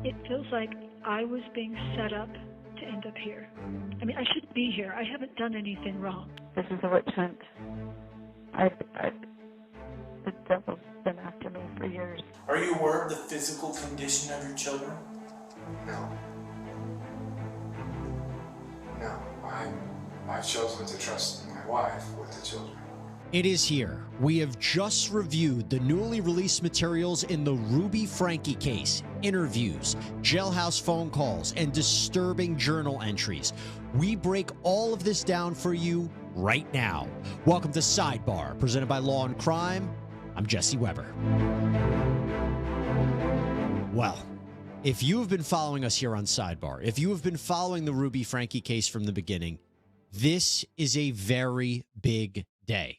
It feels like I was being set up to end up here. I mean, I shouldn't be here. I haven't done anything wrong. This is a witch hunt. The devil's been after me for years. Are you aware of the physical condition of your children? No. No. I've chosen to trust my wife with the children. It is here. We have just reviewed the newly released materials in the Ruby Franke case, interviews, jailhouse phone calls, and disturbing journal entries. We break all of this down for you right now. Welcome to Sidebar, presented by Law and Crime. I'm Jesse Weber. Well, if you have been following us here on Sidebar, if you have been following the Ruby Franke case from the beginning, this is a very big day.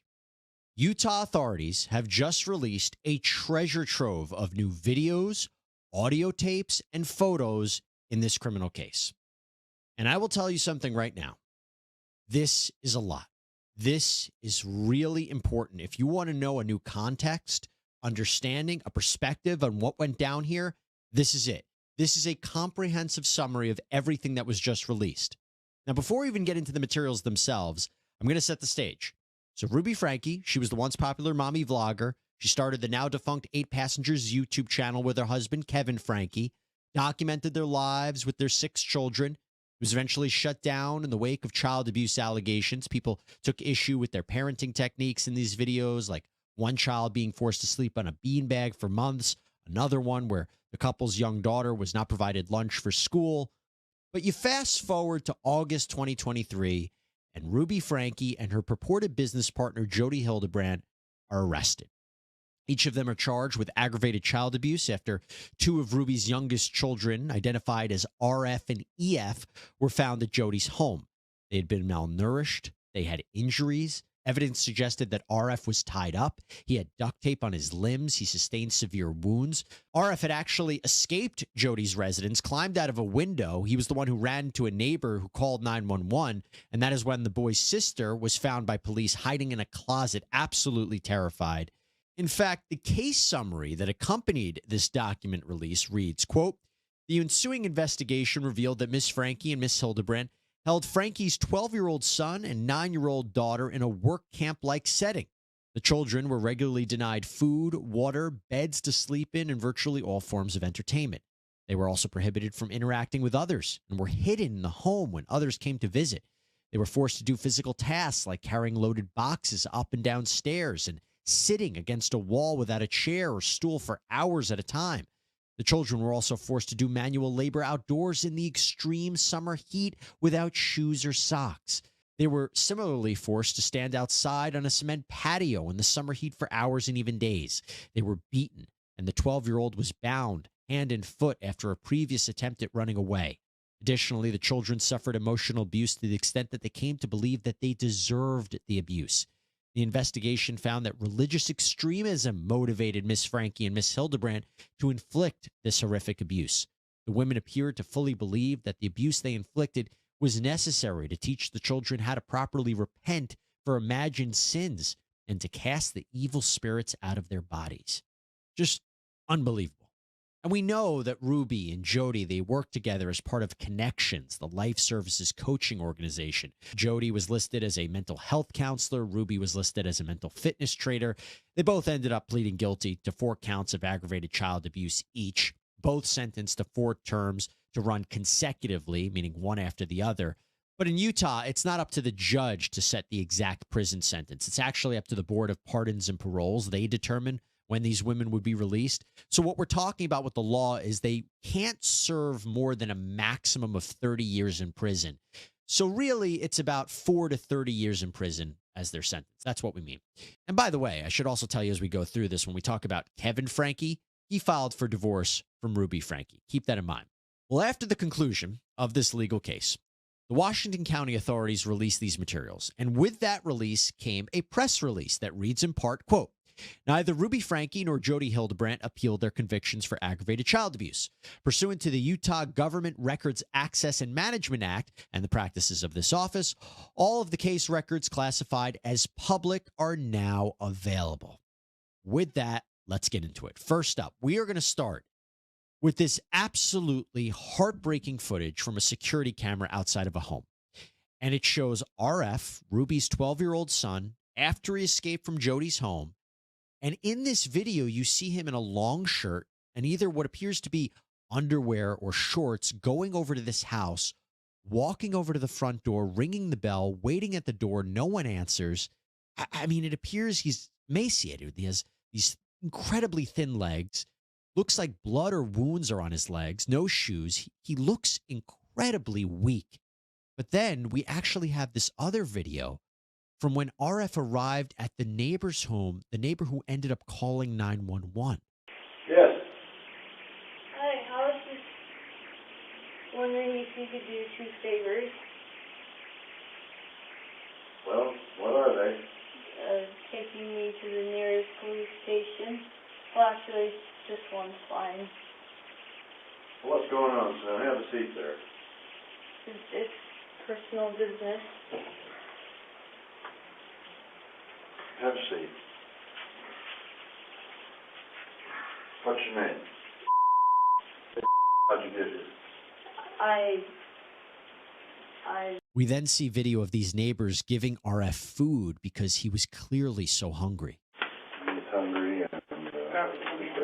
Utah authorities have just released a treasure trove of new videos, audio tapes, and photos in this criminal case. And I will tell you something right now. This is a lot. This is really important. If you want to know a new context, understanding, a perspective on what went down here, this is it. This is a comprehensive summary of everything that was just released. Now, before we even get into the materials themselves, I'm going to set the stage. So Ruby Franke, she was the once popular mommy vlogger. She started the now defunct 8 Passengers YouTube channel with her husband, Kevin Franke, documented their lives with their 6 children. It was eventually shut down in the wake of child abuse allegations. People took issue with their parenting techniques in these videos, like one child being forced to sleep on a beanbag for months, another one where the couple's young daughter was not provided lunch for school. But you fast forward to August 2023, and Ruby Franke and her purported business partner, Jody Hildebrandt, are arrested. Each of them are charged with aggravated child abuse after 2 of Ruby's youngest children, identified as RF and EF, were found at Jody's home. They had been malnourished. They had injuries. Evidence suggested that RF was tied up. He had duct tape on his limbs. He sustained severe wounds. RF had actually escaped Jody's residence, climbed out of a window. He was the one who ran to a neighbor who called 911, and that is when the boy's sister was found by police hiding in a closet, absolutely terrified. In fact, the case summary that accompanied this document release reads, quote, "The ensuing investigation revealed that Ms. Franke and Ms. Hildebrandt held Franke's 12-year-old son and 9-year-old daughter in a work camp-like setting. The children were regularly denied food, water, beds to sleep in, and virtually all forms of entertainment. They were also prohibited from interacting with others and were hidden in the home when others came to visit. They were forced to do physical tasks like carrying loaded boxes up and down stairs and sitting against a wall without a chair or stool for hours at a time. The children were also forced to do manual labor outdoors in the extreme summer heat without shoes or socks. They were similarly forced to stand outside on a cement patio in the summer heat for hours and even days. They were beaten, and the 12-year-old was bound hand and foot after a previous attempt at running away. Additionally, the children suffered emotional abuse to the extent that they came to believe that they deserved the abuse. The investigation found that religious extremism motivated Ms. Franke and Ms. Hildebrandt to inflict this horrific abuse. The women appeared to fully believe that the abuse they inflicted was necessary to teach the children how to properly repent for imagined sins and to cast the evil spirits out of their bodies. Just unbelievable. And we know that Ruby and Jody, they work together as part of Connections, the life services coaching organization. Jody was listed as a mental health counselor. Ruby was listed as a mental fitness trainer. They both ended up pleading guilty to 4 counts of aggravated child abuse each, both sentenced to 4 terms to run consecutively, meaning one after the other. But in Utah, it's not up to the judge to set the exact prison sentence. It's actually up to the Board of Pardons and Paroles. They determine when these women would be released. So what we're talking about with the law is they can't serve more than a maximum of 30 years in prison. So really, it's about 4 to 30 years in prison as their sentence. That's what we mean. And by the way, I should also tell you as we go through this, when we talk about Kevin Franke, he filed for divorce from Ruby Franke. Keep that in mind. Well, after the conclusion of this legal case, the Washington County authorities released these materials. And with that release came a press release that reads in part, quote, "Neither Ruby Franke nor Jody Hildebrandt appealed their convictions for aggravated child abuse. Pursuant to the Utah Government Records Access and Management Act and the practices of this office, all of the case records classified as public are now available." With that, let's get into it. First up, we are going to start with this absolutely heartbreaking footage from a security camera outside of a home. And it shows RF, Ruby's 12-year-old son, after he escaped from Jody's home. And in this video, you see him in a long shirt and either what appears to be underwear or shorts going over to this house, walking over to the front door, ringing the bell, waiting at the door. No one answers. I mean, it appears he's emaciated. He has these incredibly thin legs. Looks like blood or wounds are on his legs. No shoes. He looks incredibly weak. But then we actually have this other video from when RF arrived at the neighbor's home, the neighbor who ended up calling 911. Yes. Hi, I was just wondering if you could do 2 favors. Well, what are they? Taking me to the nearest police station. Well, actually, just one's fine. What's going on, son? Have a seat there. It's personal business. Have a seat. What's your name? How'd you get here? We then see video of these neighbors giving RF food because he was clearly so hungry. He's hungry and he's been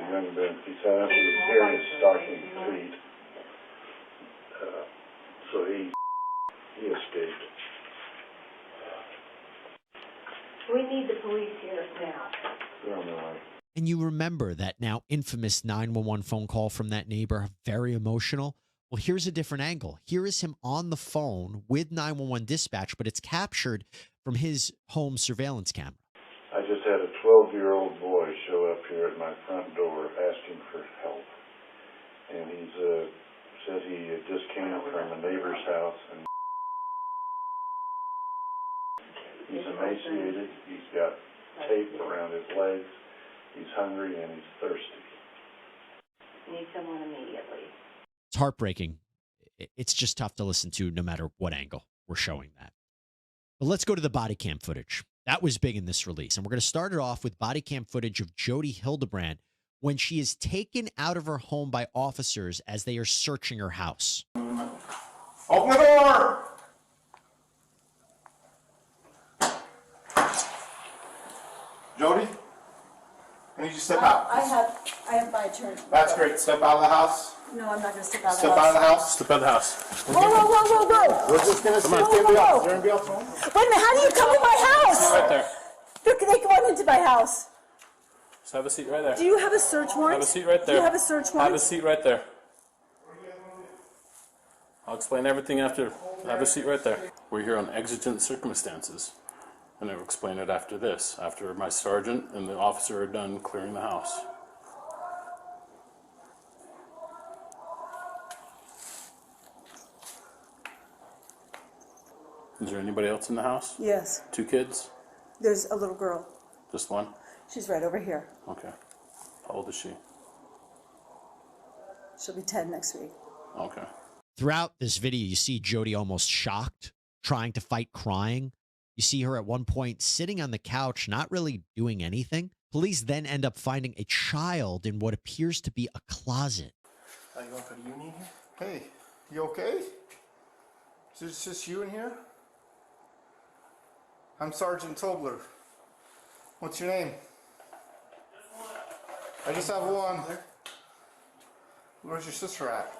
young. He's had various stocking feet. So he escaped. We need the police here now. They're on the way. And you remember that now infamous 911 phone call from that neighbor, very emotional. Well, here's a different angle. Here is him on the phone with 911 dispatch, but it's captured from his home surveillance camera. I just had a 12-year-old boy show up here at my front door asking for help. And he says he just came from a neighbor's house. And he's emaciated. He's got tape around his legs. He's hungry and he's thirsty. Need someone immediately. It's heartbreaking. It's just tough to listen to no matter what angle we're showing that. But let's go to the body cam footage. That was big in this release. And we're going to start it off with body cam footage of Jody Hildebrand when she is taken out of her home by officers as they are searching her house. Open the door! Jody, I need you to step out. I have my turn. That's great. Step out of the house. No, I'm not going to step out of the Step house. out of the house. Step out of the house. Whoa. We're just going to see if Whoa, anybody whoa. else. Is there anybody else home? Wait a minute, how do you come to my house? Right there. Look, they come on into my house. Just have a seat right there. Do you have a search warrant? Have a seat right there. Do you have a search warrant? Have a seat right there. I'll explain everything after. Have a seat right there. We're here on exigent circumstances. And I'll explain it after this, after my sergeant and the officer are done clearing the house. Is there anybody else in the house? Yes. 2 kids? There's a little girl. Just one? She's right over here. Okay. How old is she? She'll be 10 next week. Okay. Throughout this video, you see Jody almost shocked, trying to fight crying. You see her at one point sitting on the couch, not really doing anything. Police then end up finding a child in what appears to be a closet. Are you going for the union here? Hey, you okay? Is it just you in here? I'm Sergeant Tobler. What's your name? I just have one. Where's your sister at?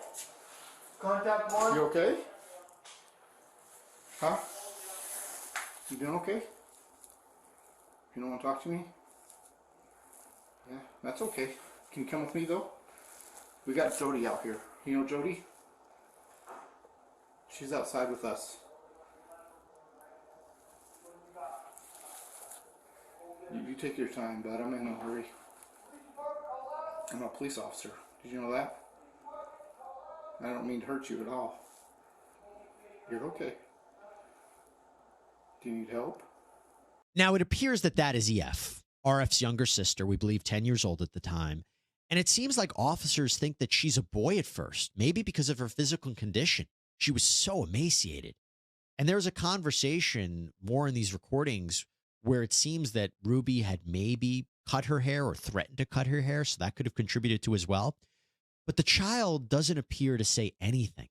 Contact one. You okay? Huh? You doing okay? You don't want to talk to me? Yeah, that's okay. Can you come with me though? We got Jody out here. You know Jody? She's outside with us. You take your time, bud. I'm in no hurry. I'm a police officer. Did you know that? I don't mean to hurt you at all. You're okay. Do you need help? Now, it appears that that is EF, RF's younger sister, we believe 10 years old at the time. And it seems like officers think that she's a boy at first, maybe because of her physical condition. She was so emaciated. And there's a conversation more in these recordings where it seems that Ruby had maybe cut her hair or threatened to cut her hair, so that could have contributed to as well. but the child doesn't appear to say anything.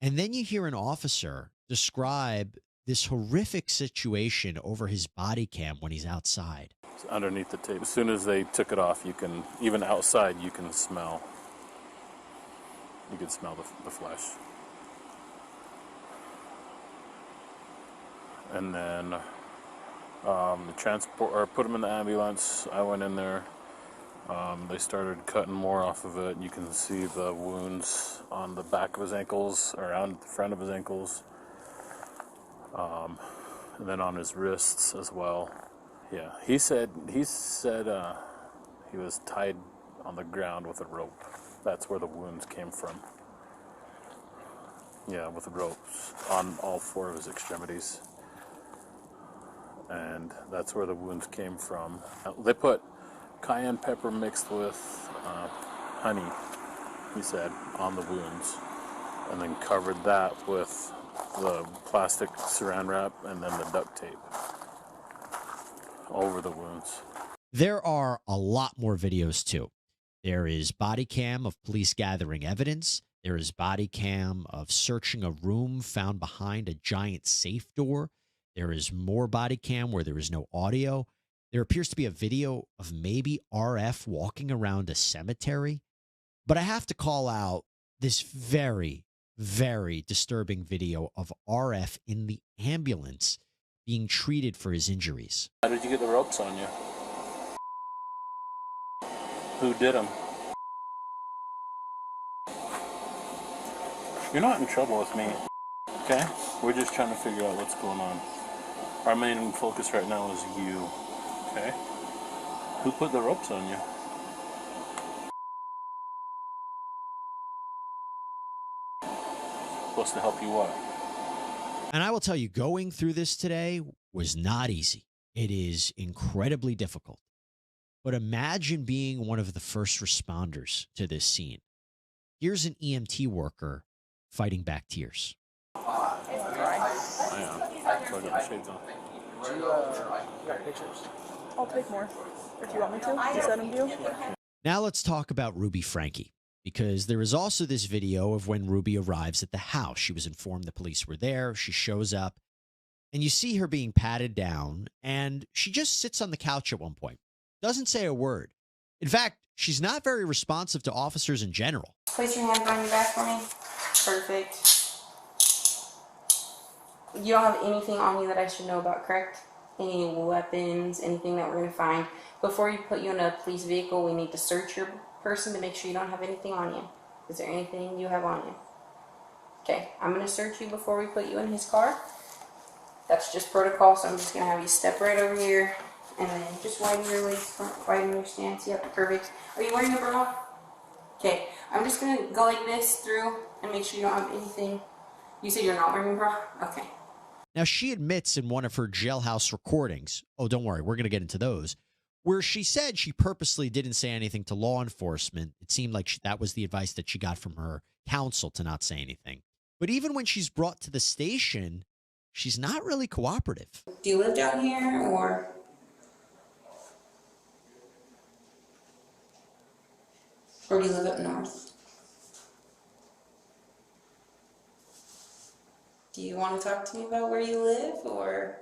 And then you hear an officer describe this horrific situation over his body cam when he's outside. It's underneath the tape. As soon as they took it off, you can, even outside, you can smell. You can smell the flesh. And then the transport, or put him in the ambulance. I went in there. They started cutting more off of it. You can see the wounds on the back of his ankles, around the front of his ankles, and then on his wrists as well. Yeah, he said he was tied on the ground with a rope. That's where the wounds came from. Yeah, with ropes on all 4 of his extremities. And that's where the wounds came from. They put cayenne pepper mixed with honey, he said, on the wounds, and then covered that with the plastic saran wrap and then the duct tape over the wounds. There are a lot more videos too. There is body cam of police gathering evidence. There is body cam of searching a room found behind a giant safe door. There is more body cam where there is no audio. There appears to be a video of maybe RF walking around a cemetery. But I have to call out this very, very disturbing video of RF in the ambulance being treated for his injuries. How did you get the ropes on you? Who did them? You're not in trouble with me, okay? We're just trying to figure out what's going on. Our main focus right now is you, okay? Who put the ropes on you? Supposed to help you what? And I will tell you, going through this today was not easy. It is incredibly difficult. But imagine being one of the first responders to this scene. Here's an EMT worker fighting back tears. I am. So I got the shades on. I'll take more. If you want me to send them to you. Now let's talk about Ruby Franke, because there is also this video of when Ruby arrives at the house. She was informed the police were there. She shows up, and you see her being patted down, and she just sits on the couch at one point. Doesn't say a word. In fact, she's not very responsive to officers in general. Place your hand on your back for me. Perfect. You don't have anything on you that I should know about, correct? Any weapons, anything that we're going to find. Before you put you in a police vehicle, we need to search your person to make sure you don't have anything on you. Is there anything you have on you? Okay, I'm going to search you before we put you in his car. That's just protocol, so I'm just going to have you step right over here. And then just widen your legs, widen your stance. Yep, perfect. Are you wearing a bra? Okay, I'm just going to go like this through and make sure you don't have anything. You said you're not wearing a bra? Okay. Now, she admits in one of her jailhouse recordings, oh, don't worry, we're going to get into those, where she said she purposely didn't say anything to law enforcement. It seemed like that was the advice that she got from her counsel, to not say anything. But even when she's brought to the station, she's not really cooperative. Do you live down here, or? Or do you live up north? Do you want to talk to me about where you live, or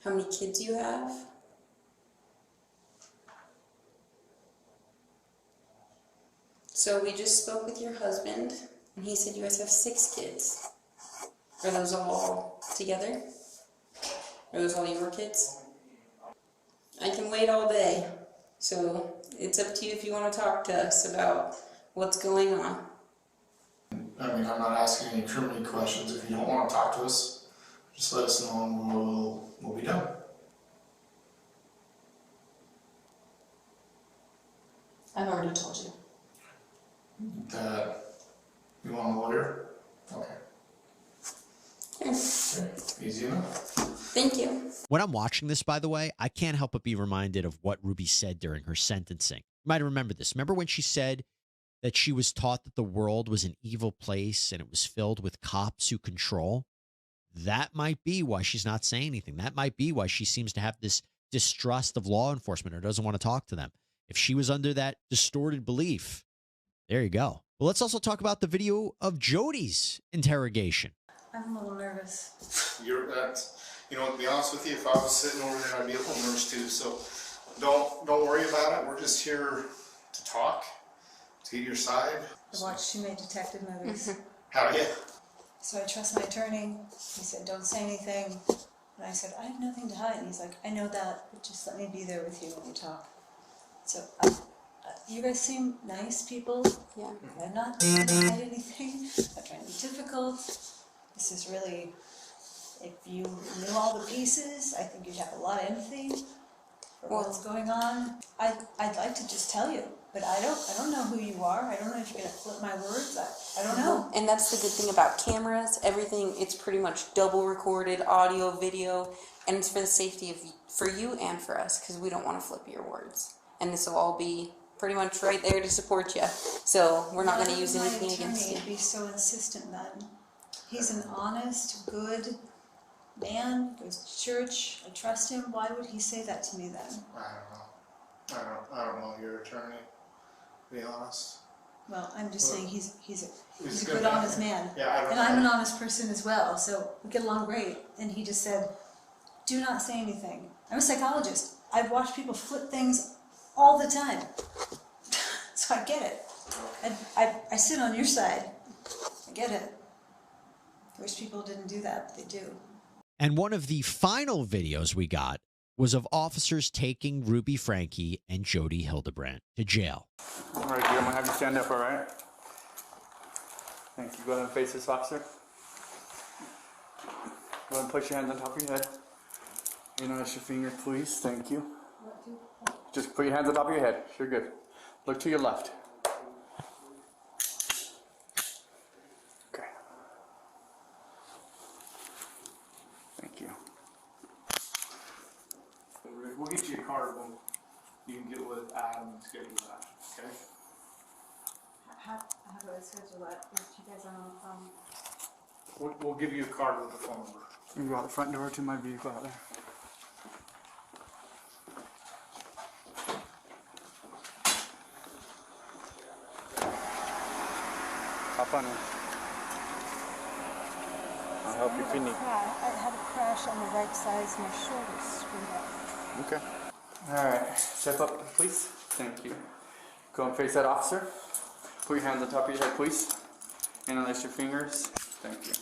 how many kids you have? So we just spoke with your husband, and he said you guys have 6 kids. Are those all together? Are those all your kids? I can wait all day, so it's up to you if you want to talk to us about what's going on. I mean, I'm not asking any criminal questions. If you don't want to talk to us, just let us know and we'll be done. I've already told you. That you want a lawyer? Okay. Okay. Okay. Easy enough. Thank you. When I'm watching this, by the way, I can't help but be reminded of what Ruby said during her sentencing. You might remember this. Remember when she said that she was taught that the world was an evil place and it was filled with cops who control? That might be why she's not saying anything. That might be why she seems to have this distrust of law enforcement or doesn't want to talk to them. If she was under that distorted belief There you go. Well, let's also talk about the video of Jody's interrogation. I'm a little nervous. You're you know, to be honest with you, if I was sitting over there, I'd be a little nervous too. So don't worry about it. We're just here to talk, to get your side. I watched too many detective movies. How yeah? So I trust my attorney. He said, don't say anything. And I said, I have nothing to hide. And he's like, I know that, but just let me be there with you when you talk. So you guys seem nice people. Yeah. I'm not trying to hide anything. I'm not trying to be difficult. This is really, if you knew all the pieces, I think you'd have a lot of empathy for what's going on. I'd like to just tell you, but I don't know who you are. I don't know if you're gonna flip my words. I don't know. And that's the good thing about cameras. Everything, it's pretty much double recorded, audio, video, and it's for the safety of for you and for us, because we don't want to flip your words. And this will all be pretty much right there to support you. So we're not going to use anything against you. Be so insistent then. He's an honest, good man, goes to church. I trust him. Why would he say that to me then? I don't know your attorney, to be honest. Well, I'm just saying he's a good good, honest man. Yeah, and I'm an honest person as well, so we get along great. And he just said, do not say anything. I'm a psychologist. I've watched people flip things all the time. So I get it. I sit on your side. I get it. I wish people didn't do that, but they do. And one of the final videos we got was of officers taking Ruby Franke and Jody Hildebrandt to jail. All right, I'm gonna have you stand up, all right? Thank you. Go ahead and face this officer. Go ahead and place your hands on top of your head. And rest your finger, please. Thank you. Just put your hands on top of your head. You're good. Look to your left. Okay. Thank you. We'll get you a card when you can get with Adam and schedule that. Okay? How do I schedule that if you guys are on the phone? We'll give you a card with the phone number. You can go out the front door to my vehicle out there. Hop on in. I'll help you if you need. I had a crash on the right side, my shoulder's screwed up. Okay. Alright. Step up, please. Thank you. Go and face that officer. Put your hands on top of your head, please. And unlace your fingers. Thank you.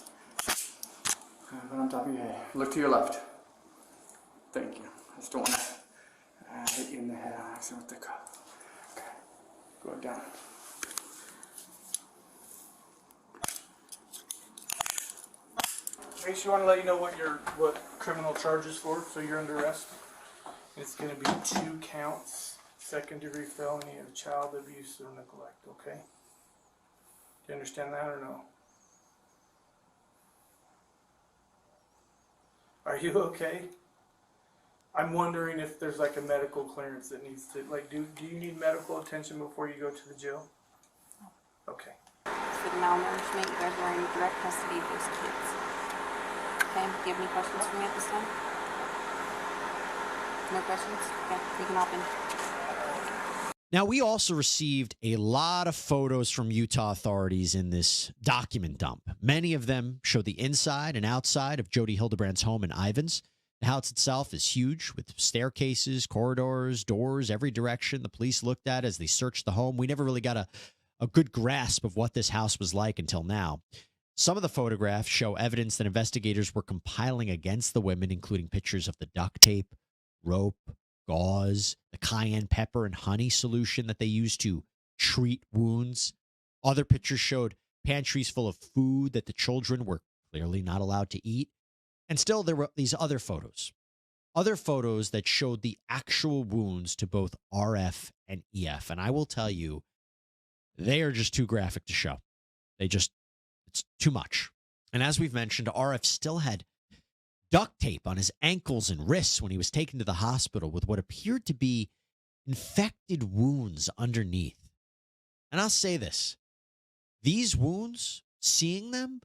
Put on top of your head. Look to your left. Thank you. I just don't want to hit you in the head on accident with the cup. Okay. Go down. I just want to let you know what criminal charges for, so you're under arrest. It's going to be 2 counts, second-degree felony of child abuse or neglect, okay? Do you understand that or no? Are you okay? I'm wondering if there's like a medical clearance that needs to, like, do you need medical attention before you go to the jail? Okay. For the malnourishment, you guys are in direct custody of those kids. Okay, do you have any questions for me at this time? No questions? Okay, you can hop in. Now, we also received a lot of photos from Utah authorities in this document dump. Many of them show the inside and outside of Jody Hildebrandt's home in Ivins. The house itself is huge with staircases, corridors, doors, every direction the police looked at as they searched the home. We never really got a good grasp of what this house was like until now. Some of the photographs show evidence that investigators were compiling against the women, including pictures of the duct tape, rope, gauze, the cayenne pepper and honey solution that they used to treat wounds. Other pictures showed pantries full of food that the children were clearly not allowed to eat. And still, there were these other photos that showed the actual wounds to both RF and EF. And I will tell you, they are just too graphic to show. It's too much. And as we've mentioned, RF still had duct tape on his ankles and wrists when he was taken to the hospital with what appeared to be infected wounds underneath. And I'll say this, these wounds, seeing them,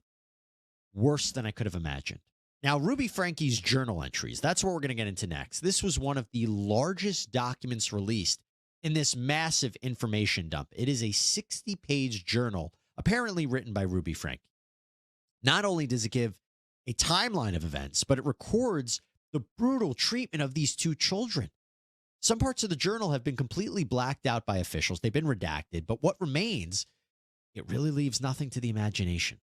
worse than I could have imagined. Now, Ruby Franke's journal entries, that's what we're going to get into next. This was one of the largest documents released in this massive information dump. It is a 60-page journal, apparently written by Ruby Franke. Not only does it give a timeline of events, but it records the brutal treatment of these two children. Some parts of the journal have been completely blacked out by officials. They've been redacted, but what remains, it really leaves nothing to the imagination.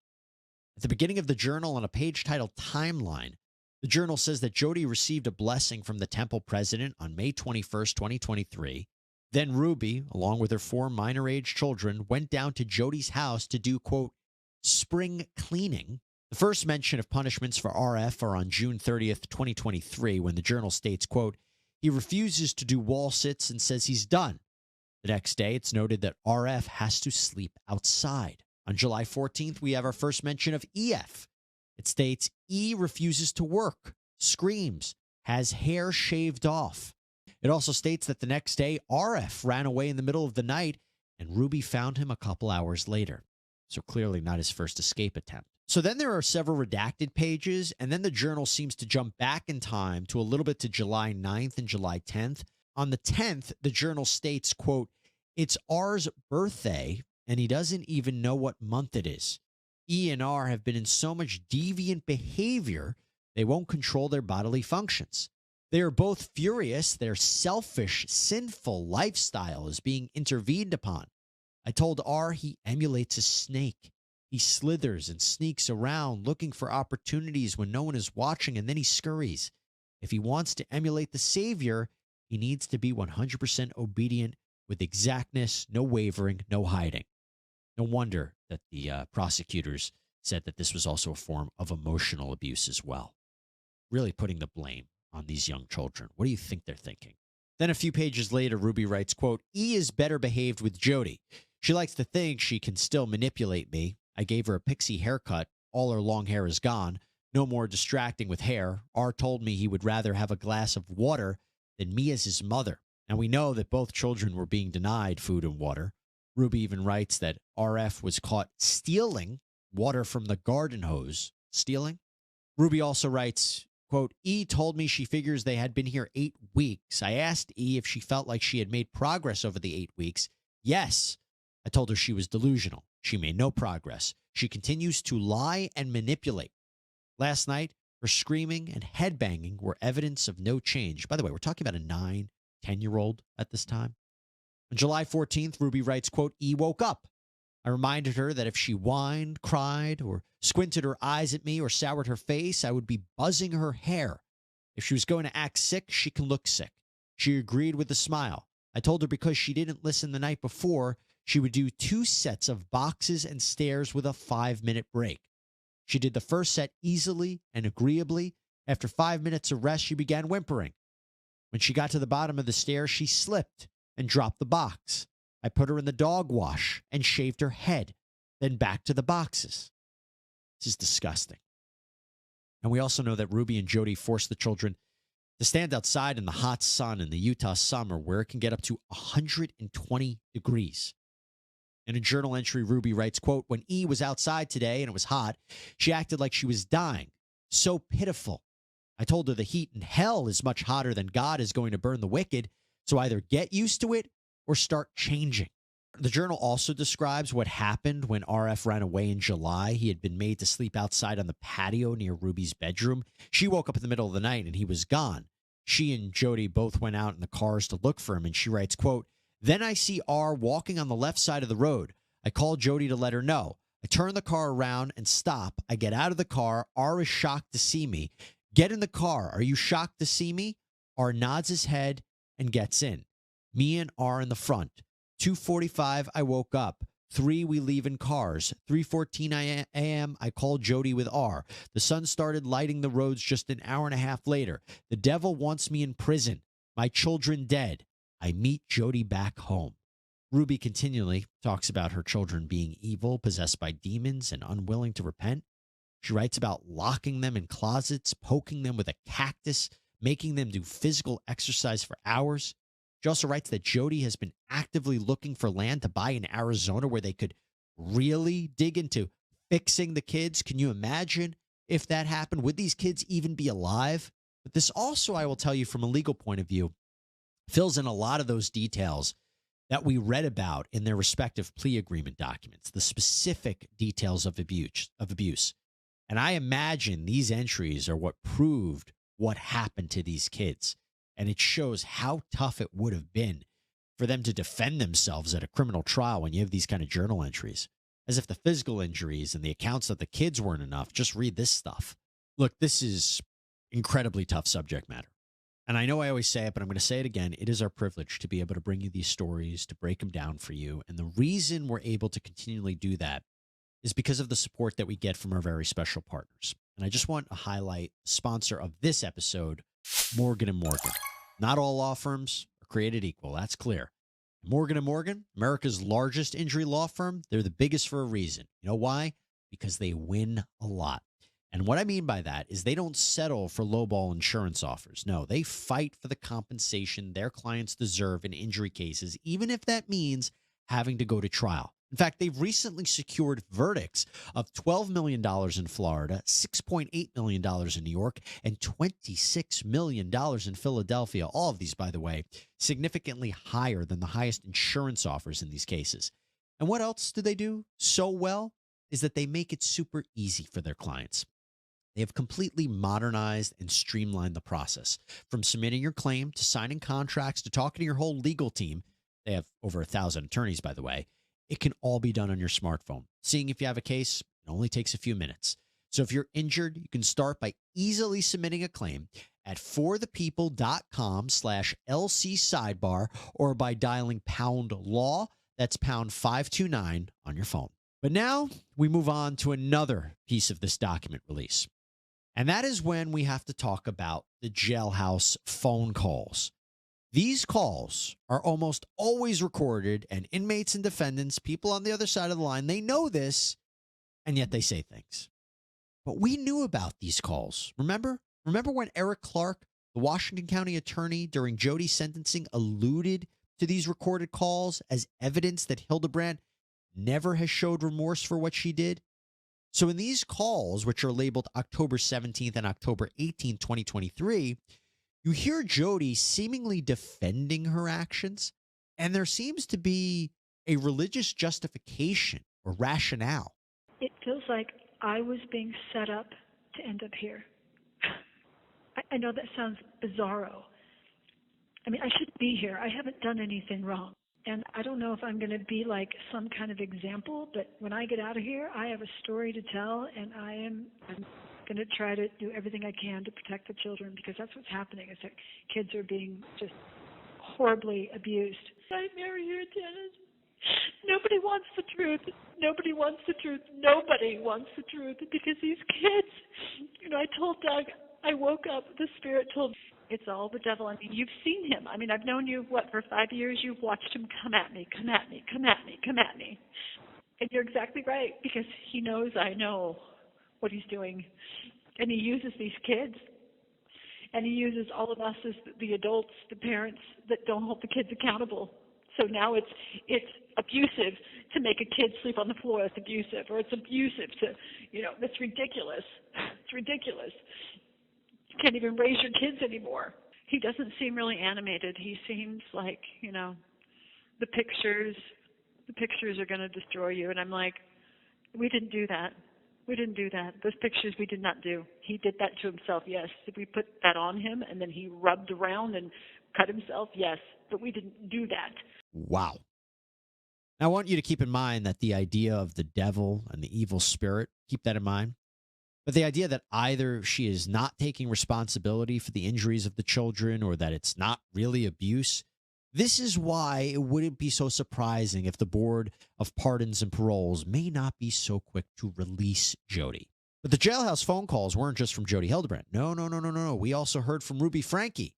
At the beginning of the journal, on a page titled Timeline, the journal says that Jody received a blessing from the temple president on May 21st, 2023. Then Ruby, along with her 4 minor-age children, went down to Jody's house to do, quote, spring cleaning. The first mention of punishments for RF are on June 30th, 2023, when the journal states, quote, he refuses to do wall sits and says he's done. The next day, it's noted that RF has to sleep outside. On July 14th, we have our first mention of EF. It states E refuses to work, screams, has hair shaved off. It also states that the next day, RF ran away in the middle of the night and Ruby found him a couple hours later. So clearly not his first escape attempt. So then there are several redacted pages, and then the journal seems to jump back in time to a little bit to July 9th and July 10th. On the 10th, the journal states, quote, it's R's birthday, and he doesn't even know what month it is. E and R have been in so much deviant behavior, they won't control their bodily functions. They are both furious. Their selfish, sinful lifestyle is being intervened upon. I told R he emulates a snake. He slithers and sneaks around looking for opportunities when no one is watching, and then he scurries. If he wants to emulate the Savior, he needs to be 100% obedient with exactness, no wavering, no hiding. No wonder that the prosecutors said that this was also a form of emotional abuse as well. Really putting the blame on these young children. What do you think they're thinking? Then a few pages later, Ruby writes, quote, E is better behaved with Jody. She likes to think she can still manipulate me. I gave her a pixie haircut. All her long hair is gone. No more distracting with hair. R told me he would rather have a glass of water than me as his mother. And we know that both children were being denied food and water. Ruby even writes that RF was caught stealing water from the garden hose. Stealing? Ruby also writes, quote, E told me she figures they had been here 8 weeks. I asked E if she felt like she had made progress over the 8 weeks. Yes. I told her she was delusional. She made no progress. She continues to lie and manipulate. Last night, her screaming and headbanging were evidence of no change. By the way, we're talking about a 9, 10-year-old at this time. On July 14th, Ruby writes, quote, E woke up. I reminded her that if she whined, cried, or squinted her eyes at me or soured her face, I would be buzzing her hair. If she was going to act sick, she can look sick. She agreed with a smile. I told her because she didn't listen the night before, she would do 2 sets of boxes and stairs with a 5-minute break. She did the first set easily and agreeably. After 5 minutes of rest, she began whimpering. When she got to the bottom of the stairs, she slipped and dropped the box. I put her in the dog wash and shaved her head, then back to the boxes. This is disgusting. And we also know that Ruby and Jody forced the children to stand outside in the hot sun in the Utah summer, where it can get up to 120 degrees. In a journal entry, Ruby writes, quote, when E was outside today and it was hot, she acted like she was dying. So pitiful. I told her the heat in hell is much hotter than God is going to burn the wicked, so either get used to it or start changing. The journal also describes what happened when RF ran away in July. He had been made to sleep outside on the patio near Ruby's bedroom. She woke up in the middle of the night and he was gone. She and Jody both went out in the cars to look for him, and she writes, quote, then I see R walking on the left side of the road. I call Jody to let her know. I turn the car around and stop. I get out of the car. R is shocked to see me. Get in the car. Are you shocked to see me? R nods his head and gets in. Me and R in the front. 2:45, I woke up. 3, we leave in cars. 3:14 a.m., I called Jody with R. The sun started lighting the roads just an hour and a half later. The devil wants me in prison. My children dead. I meet Jody back home. Ruby continually talks about her children being evil, possessed by demons, and unwilling to repent. She writes about locking them in closets, poking them with a cactus, making them do physical exercise for hours. She also writes that Jody has been actively looking for land to buy in Arizona where they could really dig into fixing the kids. Can you imagine if that happened? Would these kids even be alive? But this also, I will tell you from a legal point of view, fills in a lot of those details that we read about in their respective plea agreement documents, the specific details of abuse. And I imagine these entries are what proved what happened to these kids. And it shows how tough it would have been for them to defend themselves at a criminal trial when you have these kind of journal entries. As if the physical injuries and the accounts of the kids weren't enough. Just read this stuff. Look, this is incredibly tough subject matter. And I know I always say it, but I'm going to say it again. It is our privilege to be able to bring you these stories, to break them down for you. And the reason we're able to continually do that is because of the support that we get from our very special partners. And I just want to highlight the sponsor of this episode, Morgan & Morgan. Not all law firms are created equal. That's clear. Morgan & Morgan, America's largest injury law firm, they're the biggest for a reason. You know why? Because they win a lot. And what I mean by that is they don't settle for lowball insurance offers. No, they fight for the compensation their clients deserve in injury cases, even if that means having to go to trial. In fact, they've recently secured verdicts of $12 million in Florida, $6.8 million in New York, and $26 million in Philadelphia. All of these, by the way, significantly higher than the highest insurance offers in these cases. And what else do they do so well is that they make it super easy for their clients. They have completely modernized and streamlined the process. From submitting your claim to signing contracts to talking to your whole legal team. They have over 1,000 attorneys, by the way. It can all be done on your smartphone. Seeing if you have a case, it only takes a few minutes. So if you're injured, you can start by easily submitting a claim at forthepeople.com/LC sidebar or by dialing pound law. That's pound 529 on your phone. But now we move on to another piece of this document release. And that is when we have to talk about the jailhouse phone calls. These calls are almost always recorded, and inmates and defendants, people on the other side of the line, they know this, and yet they say things. But we knew about these calls. Remember when Eric Clark, the Washington County attorney during Jody's sentencing, alluded to these recorded calls as evidence that Hildebrand never has showed remorse for what she did? So in these calls, which are labeled October 17th and October 18th, 2023, you hear Jody seemingly defending her actions, and there seems to be a religious justification or rationale. It feels like I was being set up to end up here. I know that sounds bizarro. I mean, I should be here. I haven't done anything wrong. And I don't know if I'm going to be like some kind of example, but when I get out of here, I have a story to tell, and I'm going to try to do everything I can to protect the children, because that's what's happening, is that kids are being just horribly abused. Nightmare here, Dennis. Nobody wants the truth. Nobody wants the truth. Nobody wants the truth, because these kids, I told Doug, I woke up, the spirit told me, it's all the devil. I mean, you've seen him. I mean, I've known you, for 5 years? You've watched him come at me, come at me, come at me, come at me. And you're exactly right, because he knows I know what he's doing. And he uses these kids. And he uses all of us as the adults, the parents that don't hold the kids accountable. So now it's abusive to make a kid sleep on the floor. It's abusive. Or it's abusive to, that's ridiculous. It's ridiculous. You can't even raise your kids anymore. He doesn't seem really animated. He seems like, the pictures are going to destroy you. And I'm like, we didn't do that. We didn't do that. Those pictures we did not do. He did that to himself, yes. Did we put that on him and then he rubbed around and cut himself? Yes. But we didn't do that. Wow. Now, I want you to keep in mind that the idea of the devil and the evil spirit, keep that in mind. But the idea that either she is not taking responsibility for the injuries of the children or that it's not really abuse, this is why it wouldn't be so surprising if the Board of Pardons and Paroles may not be so quick to release Jody. But the jailhouse phone calls weren't just from Jody Hildebrand. No. We also heard from Ruby Franke.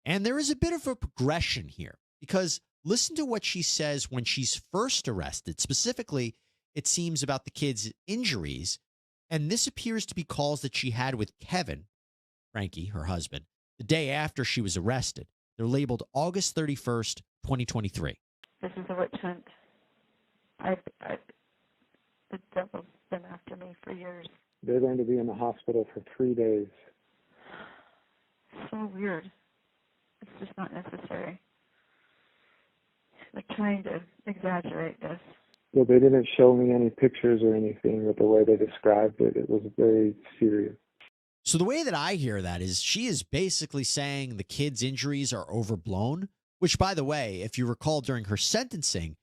And there is a bit of a progression here, because listen to what she says when she's first arrested. Specifically, it seems about the kids' injuries. And this appears to be calls that she had with Kevin, Franke, her husband, the day after she was arrested. They're labeled August 31st, 2023. This is a witch hunt. The devil's been after me for years. They're going to be in the hospital for 3 days. So weird. It's just not necessary. like trying to exaggerate this. Well, they didn't show me any pictures or anything, but the way they described it, it was very serious. So the way that I hear that is she is basically saying the kid's injuries are overblown, which, by the way, if you recall during her sentencing,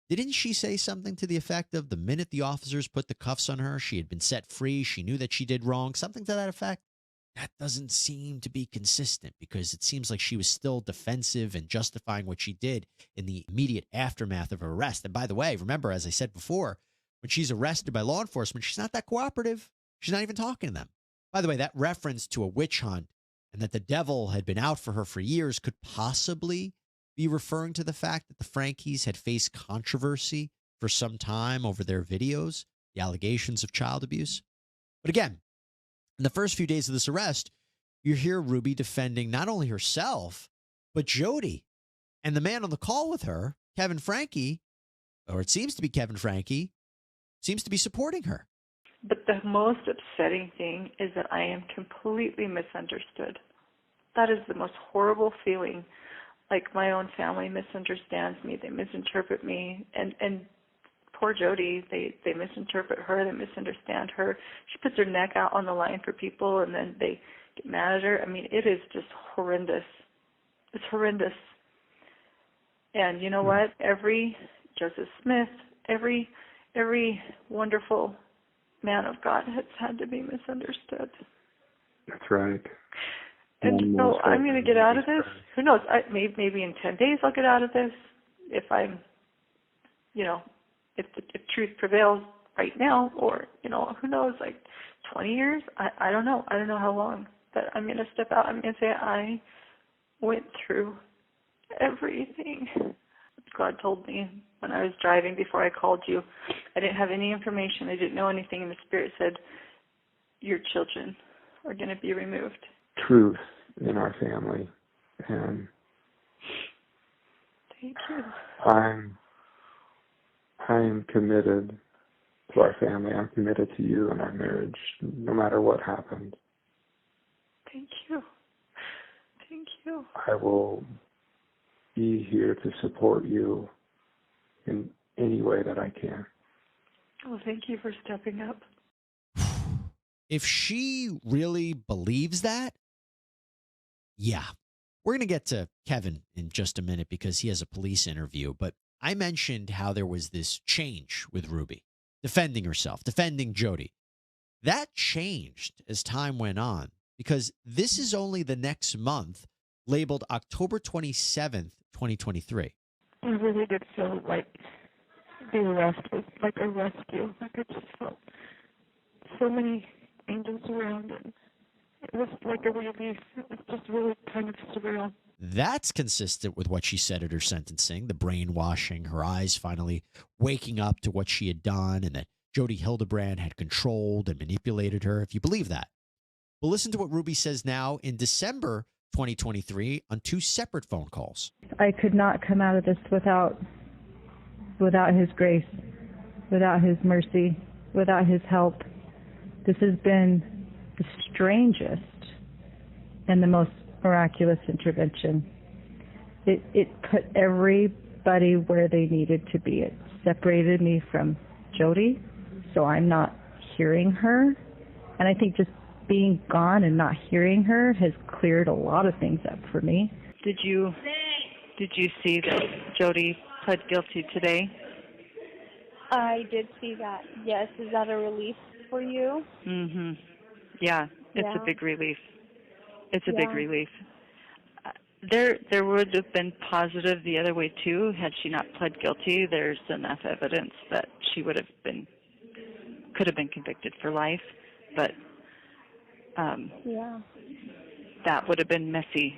didn't she say something to the effect of the minute the officers put the cuffs on her, she had been set free, she knew that she did wrong, something to that effect? That doesn't seem to be consistent because it seems like she was still defensive and justifying what she did in the immediate aftermath of her arrest. And by the way, remember, as I said before, when she's arrested by law enforcement, she's not that cooperative. She's not even talking to them. By the way, that reference to a witch hunt and that the devil had been out for her for years could possibly be referring to the fact that the Frankies had faced controversy for some time over their videos, the allegations of child abuse. But again, in the first few days of this arrest, you hear Ruby defending not only herself, but Jody. And the man on the call with her, Kevin Franke, or it seems to be Kevin Franke, seems to be supporting her. But the most upsetting thing is that I am completely misunderstood. That is the most horrible feeling. Like my own family misunderstands me. They misinterpret me. And poor Jody, they misinterpret her. They misunderstand her. She puts her neck out on the line for people, and then they get mad at her. I mean, it is just horrendous. It's horrendous. And you know what? Every Joseph Smith, every wonderful man of God has had to be misunderstood. That's right. And so I'm going to get out of this. Who knows? Maybe in 10 days I'll get out of this. If I'm, if truth prevails right now, or, who knows, like 20 years? I don't know. I don't know how long. But I'm going to step out. I'm going to say I went through everything. God told me when I was driving before I called you. I didn't have any information. I didn't know anything. And the Spirit said, your children are going to be removed. Truth in our family, and thank you. I am committed to our family. I'm committed to you and our marriage, no matter what happens. Thank you. Thank you. I will be here to support you in any way that I can. Well, thank you for stepping up. If she really believes that, yeah. We're going to get to Kevin in just a minute because he has a police interview. But I mentioned how there was this change with Ruby, defending herself, defending Jody. That changed as time went on because this is only the next month, labeled October 27th, 2023. I really did feel like the arrest was like a rescue. Like I just felt so many angels around, and it was like a relief. It was just really kind of surreal. That's consistent with what she said at her sentencing, the brainwashing, her eyes finally waking up to what she had done, and that Jody Hildebrand had controlled and manipulated her, if you believe that. Well, listen to what Ruby says now in December 2023 on 2 separate phone calls. I could not come out of this without his grace, without his mercy, without his help. This has been the strangest and the most miraculous intervention. It put everybody where they needed to be. It separated me from Jody, so I'm not hearing her. And I think just being gone and not hearing her has cleared a lot of things up for me. Did you see that Jody pled guilty today? I did see that. Yes. Is that a relief for you? Mm-hmm. Yeah, it's a big relief. It's a big relief. There would have been positive the other way too had she not pled guilty. There's enough evidence that she could have been convicted for life, but that would have been messy.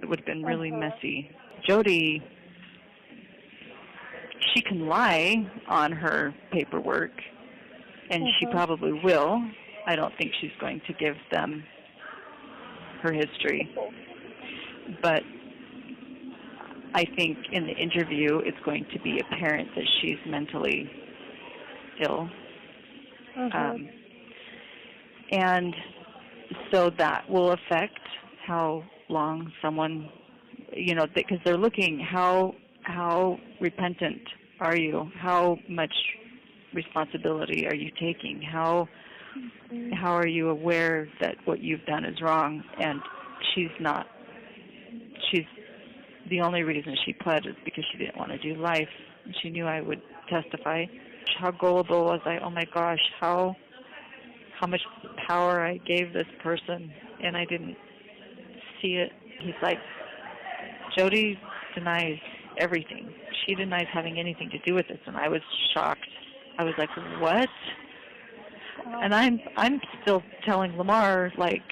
It would have been really messy. Jody, she can lie on her paperwork, and she probably will. I don't think she's going to give them her history. But I think in the interview it's going to be apparent that she's mentally ill. And so that will affect how long someone, because they're looking how how repentant are you? How much responsibility are you taking? How are you aware that what you've done is wrong? And she's not. She's the only reason she pled is because she didn't want to do life. She knew I would testify. How gullible was I? Oh my gosh, how much power I gave this person, and I didn't see it. He's like, Jody denies everything. She denies having anything to do with this, and I was shocked. I was like, what? And I'm still telling Lamar, like,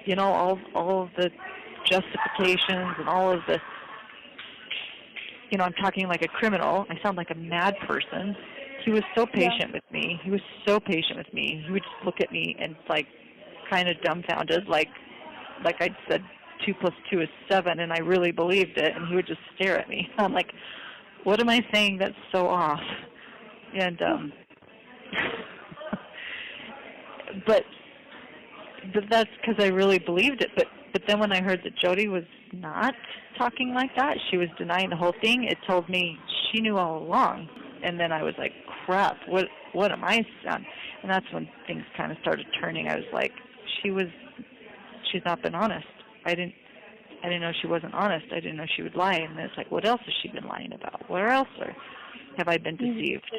you know, all of the justifications and all of the, you know, I'm talking like a criminal. I sound like a mad person. He was so patient with me. He was so patient with me. He would just look at me and like kind of dumbfounded, like I'd said 2 + 2 is 7, and I really believed it. And he would just stare at me. I'm like, what am I saying that's so off? And but that's because I really believed it. But then when I heard that Jody was not talking like that, she was denying the whole thing, it told me she knew all along. And then I was like, crap, what am I on? And that's when things kind of started turning. I was like, she's not been honest. I didn't know she wasn't honest. I didn't know she would lie. And it's like, what else has she been lying about? Where else have I been deceived?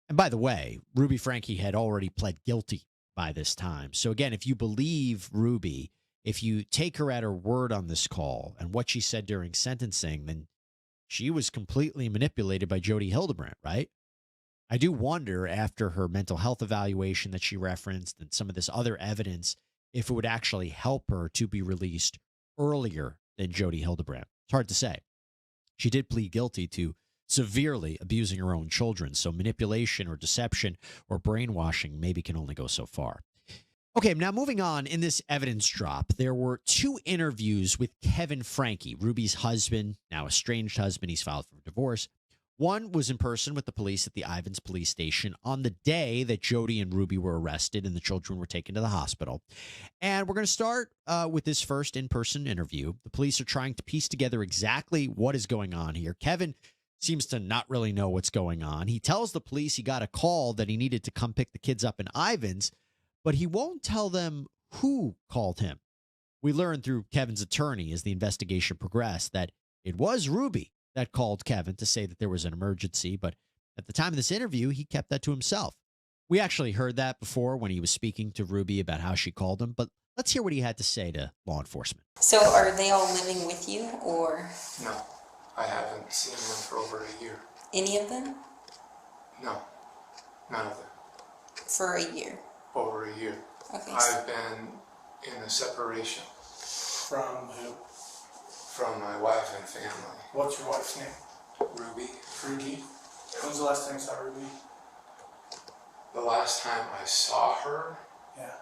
And by the way, Ruby Franke had already pled guilty by this time. So again, if you believe Ruby, if you take her at her word on this call and what she said during sentencing, then she was completely manipulated by Jody Hildebrandt, right? I do wonder, after her mental health evaluation that she referenced and some of this other evidence, if it would actually help her to be released earlier than Jody Hildebrandt. It's hard to say. She did plead guilty to severely abusing her own children, so manipulation or deception or brainwashing maybe can only go so far. Okay, now moving on, in this evidence drop, there were 2 interviews with Kevin Franke, Ruby's husband, now estranged husband. He's filed for divorce. One was in person with the police at the Ivins police station on the day that Jody and Ruby were arrested and the children were taken to the hospital. And we're going to start with this first in-person interview. The police are trying to piece together exactly what is going on here. Kevin seems to not really know what's going on. He tells the police he got a call that he needed to come pick the kids up in Ivins, but he won't tell them who called him. We learned through Kevin's attorney as the investigation progressed that it was Ruby that called Kevin to say that there was an emergency, but at the time of this interview, he kept that to himself. We actually heard that before when he was speaking to Ruby about how she called him, but let's hear what he had to say to law enforcement. So are they all living with you, or? No, I haven't seen them for over a year. Any of them? No, none of them. For a year? Over a year. Okay. I've been in a separation. From who? From my wife and family. What's your wife's name? Ruby. Ruby. When's the last time you saw Ruby? The last time I saw her Yeah.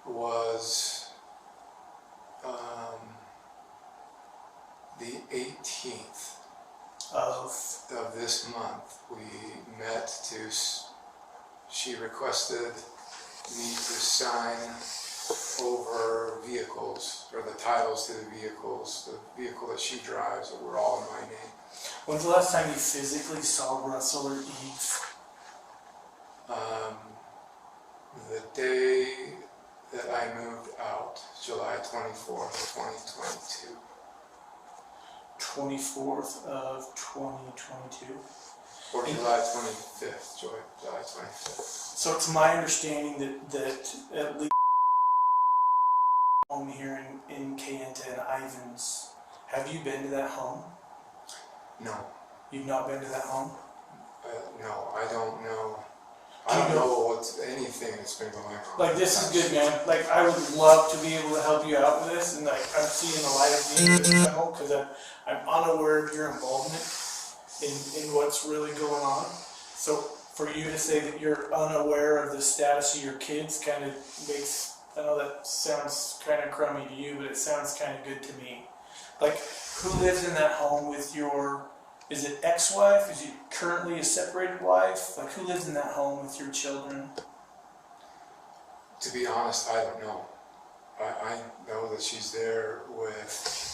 was the 18th of this month. We met to, she requested me to sign over vehicles, or the titles to the vehicles, the vehicle that she drives, that were all in my name. When's the last time you physically saw Russell or Eve? The day that I moved out, July 24th, 2022. 24th of 2022? Or July 25th, July 25th. So it's my understanding that at least home here in Kayenta and Ivins, have you been to that home? No. You've not been to that home? No, I don't know. I don't know what's anything that's been going on. Like, this is good, man. Like, I would love to be able to help you out with this, and like, I'm seeing the light of being in the home because I'm unaware of your involvement in what's really going on. So for you to say that you're unaware of the status of your kids kind of makes, I know that sounds kind of crummy to you, but it sounds kind of good to me. Like, who lives in that home with your, is it ex-wife? Is it currently a separated wife? Like, who lives in that home with your children? To be honest, I don't know. I know that she's there with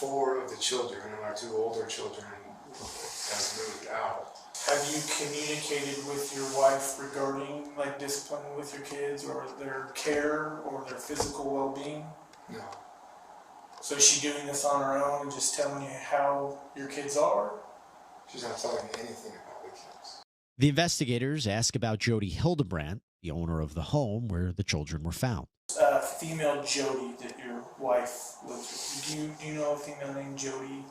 4 of the children, and our 2 older children have moved out. Have you communicated with your wife regarding like discipline with your kids or their care or their physical well-being? No. So is she doing this on her own and just telling you how your kids are? She's not telling me anything about the kids. The investigators ask about Jody Hildebrandt, the owner of the home where the children were found. Female Jody that your wife lives with. Do you know a female named Jody?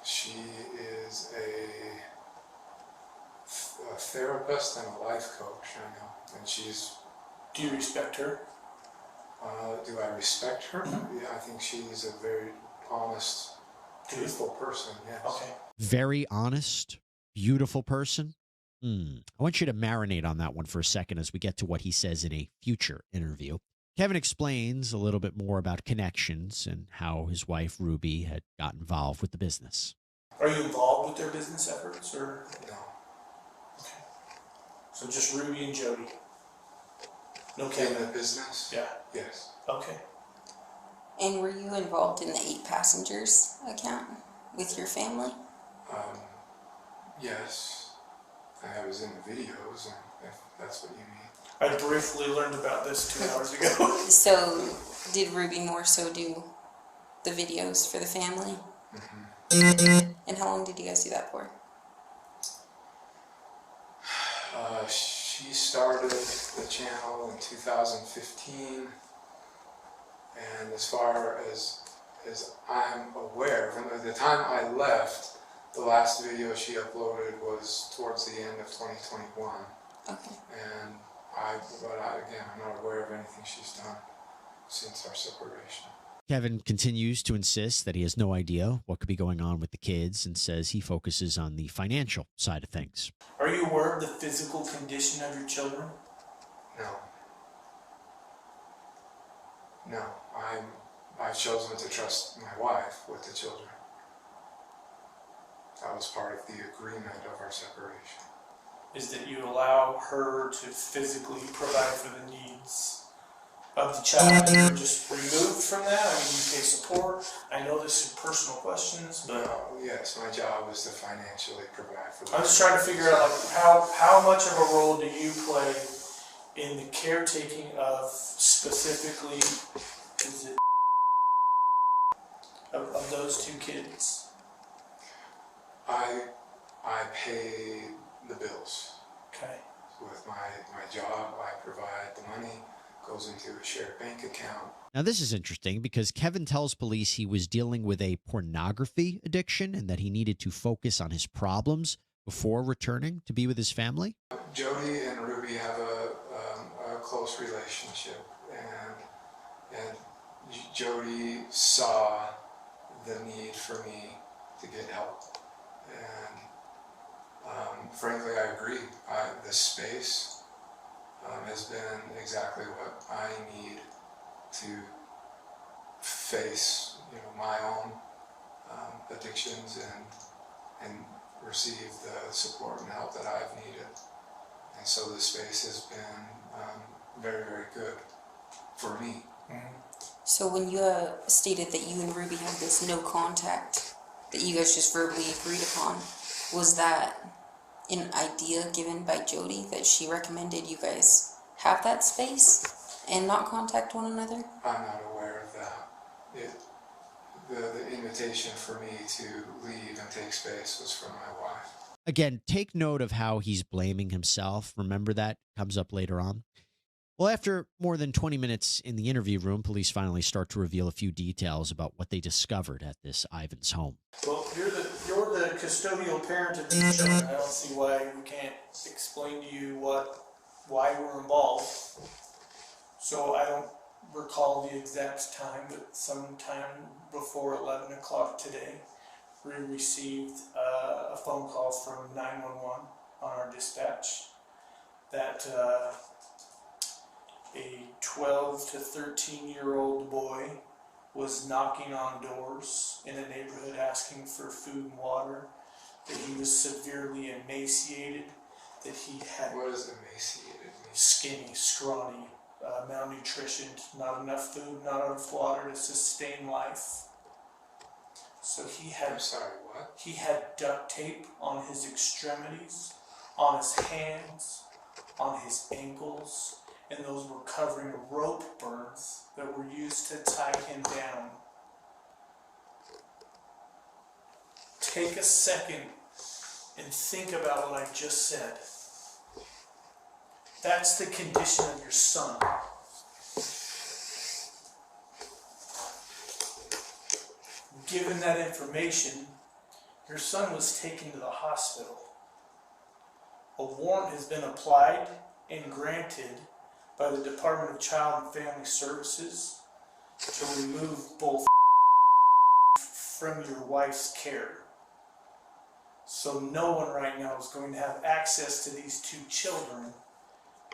She is a therapist and a life coach, I know. And she's... Do you respect her? Do I respect her? Yeah, I think she's a very honest, truthful person, yes. Okay. Very honest, beautiful person. I want you to marinate on that one for a second as we get to what he says in a future interview. Kevin explains a little bit more about connections and how his wife, Ruby, had got involved with the business. Are you involved with their business efforts, or? No. Okay. So just Ruby and Jody? No In Kevin? the business? Yeah. Yes. Okay. And were you involved in the 8 passengers account with your family? Yes. I was in the videos, if that's what you mean. I briefly learned about this 2 hours ago. So, did Ruby more so do the videos for the family? Mm-hmm. And how long did you guys do that for? She started the channel in 2015, and as far as I'm aware, from the time I left, the last video she uploaded was towards the end of 2021. Okay. And again, I'm not aware of anything she's done since our separation. Kevin continues to insist that he has no idea what could be going on with the kids and says he focuses on the financial side of things. Are you aware of the physical condition of your children? No. No. I've chosen to trust my wife with the children. That was part of the agreement of our separation. Is that you allow her to physically provide for the needs of the child? You're just removed from that? I mean, you pay support. I know this is personal questions, but... No, yes, my job is to financially provide for them. I'm just trying to figure out like how much of a role do you play in the caretaking of specifically of those 2 kids? I pay the bills. Okay. With my job, I provide the money, goes into a shared bank account. Now, this is interesting because Kevin tells police he was dealing with a pornography addiction and that he needed to focus on his problems before returning to be with his family. Jody and Ruby have a close relationship, and Jody saw the need for me to get help. And frankly, I agree. The space has been exactly what I need to face, my own addictions and receive the support and help that I've needed. And so the space has been very, very good for me. Mm-hmm. So when you stated that you and Ruby had this no contact that you guys just verbally agreed upon, was that an idea given by Jody that she recommended you guys have that space and not contact one another? I'm not aware of that. The invitation for me to leave and take space was from my wife. Again, take note of how he's blaming himself. Remember that comes up later on. Well, after more than 20 minutes in the interview room, police finally start to reveal a few details about what they discovered at this Ivan's home. Well, you're the custodial parent of these children. I don't see why we can't explain to you why we're involved. So I don't recall the exact time, but sometime before 11 o'clock today, we received a phone call from 911 on our dispatch that a 12 to 13-year-old boy was knocking on doors in a neighborhood asking for food and water, that he was severely emaciated, that he had... What does emaciated mean? Skinny, scrawny, malnutrition, not enough food, not enough water to sustain life. So he had. I'm sorry, what? He had duct tape on his extremities, on his hands, on his ankles, and those were covering rope burns that were used to tie him down. Take a second and think about what I just said. That's the condition of your son. Given that information, your son was taken to the hospital. A warrant has been applied and granted by the Department of Child and Family Services to remove both from your wife's care. So no one right now is going to have access to these two children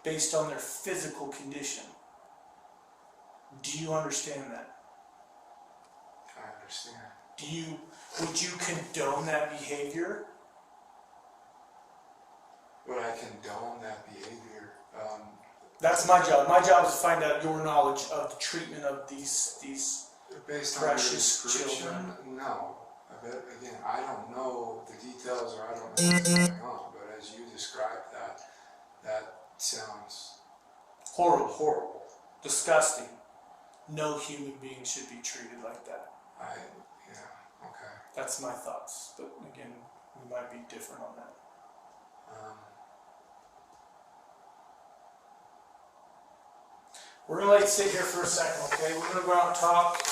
based on their physical condition. Do you understand that? I understand. Would you condone that behavior? Would I condone that behavior? That's my job. My job is to find out your knowledge of the treatment of these based precious on your description, children. No. But again, I don't know the details, or I don't know what's going on. But as you described that sounds horrible, disgusting. No human being should be treated like that. Okay. That's my thoughts, but again, we might be different on that. We're gonna sit here for a second, okay? We're gonna go out and talk.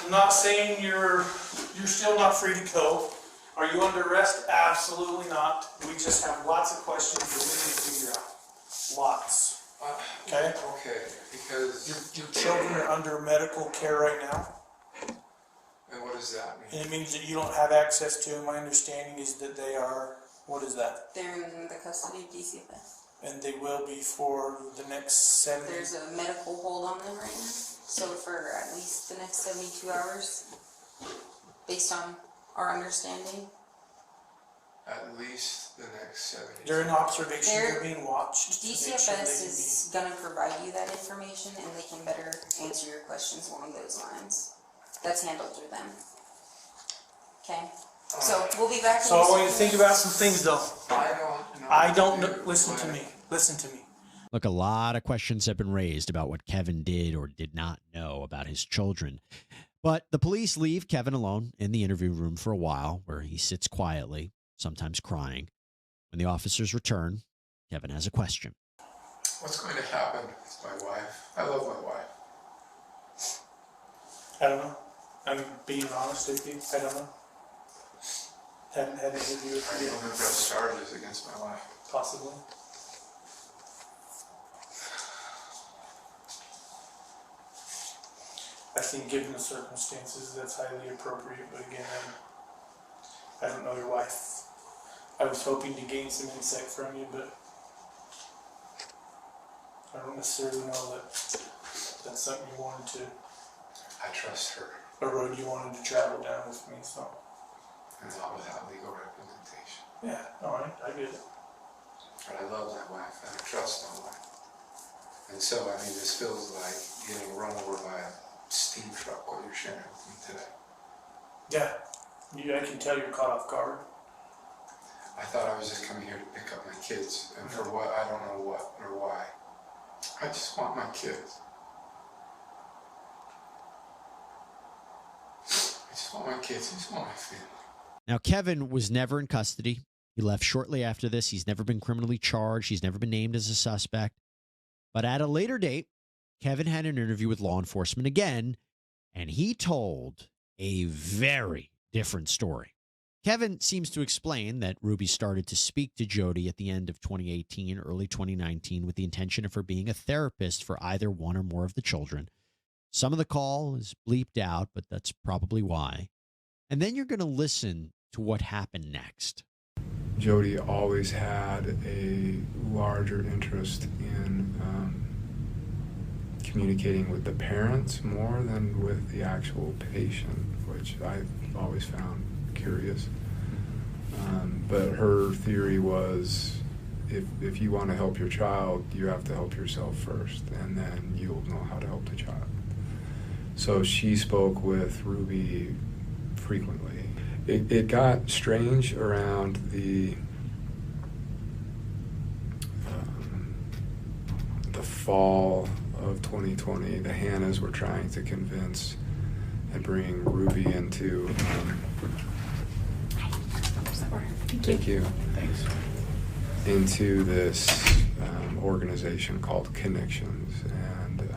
I'm not saying you're still not free to go. Are you under arrest? Absolutely not. We just have lots of questions that we need to figure out. Lots. Okay? Okay, because your children are under medical care right now. And what does that mean? And it means that you don't have access to them. My understanding is that they are, what is that? They're in the custody of DCFS. And they will be for the next 70. There's a medical hold on them right now. So for at least the next 72 hours, based on our understanding. At least the next 70. They're in observation. They're being watched. DCFS is going to provide you that information, and they can better answer your questions along those lines. That's handled through them. Okay? So we'll be back. So I want you to think about some things, though. I don't know. Listen to me. Listen to me. Look, a lot of questions have been raised about what Kevin did or did not know about his children. But the police leave Kevin alone in the interview room for a while, where he sits quietly, sometimes crying. When the officers return, Kevin has a question. What's going to happen with my wife? I love my wife. I don't know. I'm being honest with you. I don't know. Haven't had an interview with you. I don't press charges against my wife. Possibly. I think given the circumstances, that's highly appropriate, but again, I don't know your wife. I was hoping to gain some insight from you, but I don't necessarily know that that's something you wanted to. I trust her. A road you wanted to travel down with me, so. And not without legal representation. Yeah, alright, I get it. But I love my wife, and I trust my wife. And so, I mean, this feels like getting run over by a steam truck while you're sharing with me today. Yeah, I can tell you're caught off guard. I thought I was just coming here to pick up my kids, and for what, I don't know what or why. I just want my kids. I just want my kids, I just want my family. Now, Kevin was never in custody. He left shortly after this. He's never been criminally charged. He's never been named as a suspect. But at a later date, Kevin had an interview with law enforcement again, and he told a very different story. Kevin seems to explain that Ruby started to speak to Jody at the end of 2018, early 2019, with the intention of her being a therapist for either one or more of the children. Some of the call is bleeped out, but that's probably why. And then you're going to listen to what happened next. Jody always had a larger interest in communicating with the parents more than with the actual patient, which I've always found curious. But her theory was, if you want to help your child, you have to help yourself first, and then you'll know how to help the child. So she spoke with Ruby frequently. It got strange around the fall of 2020. The Hannahs were trying to convince and bring Ruby into thank you. Thanks. Into this organization called Connections, and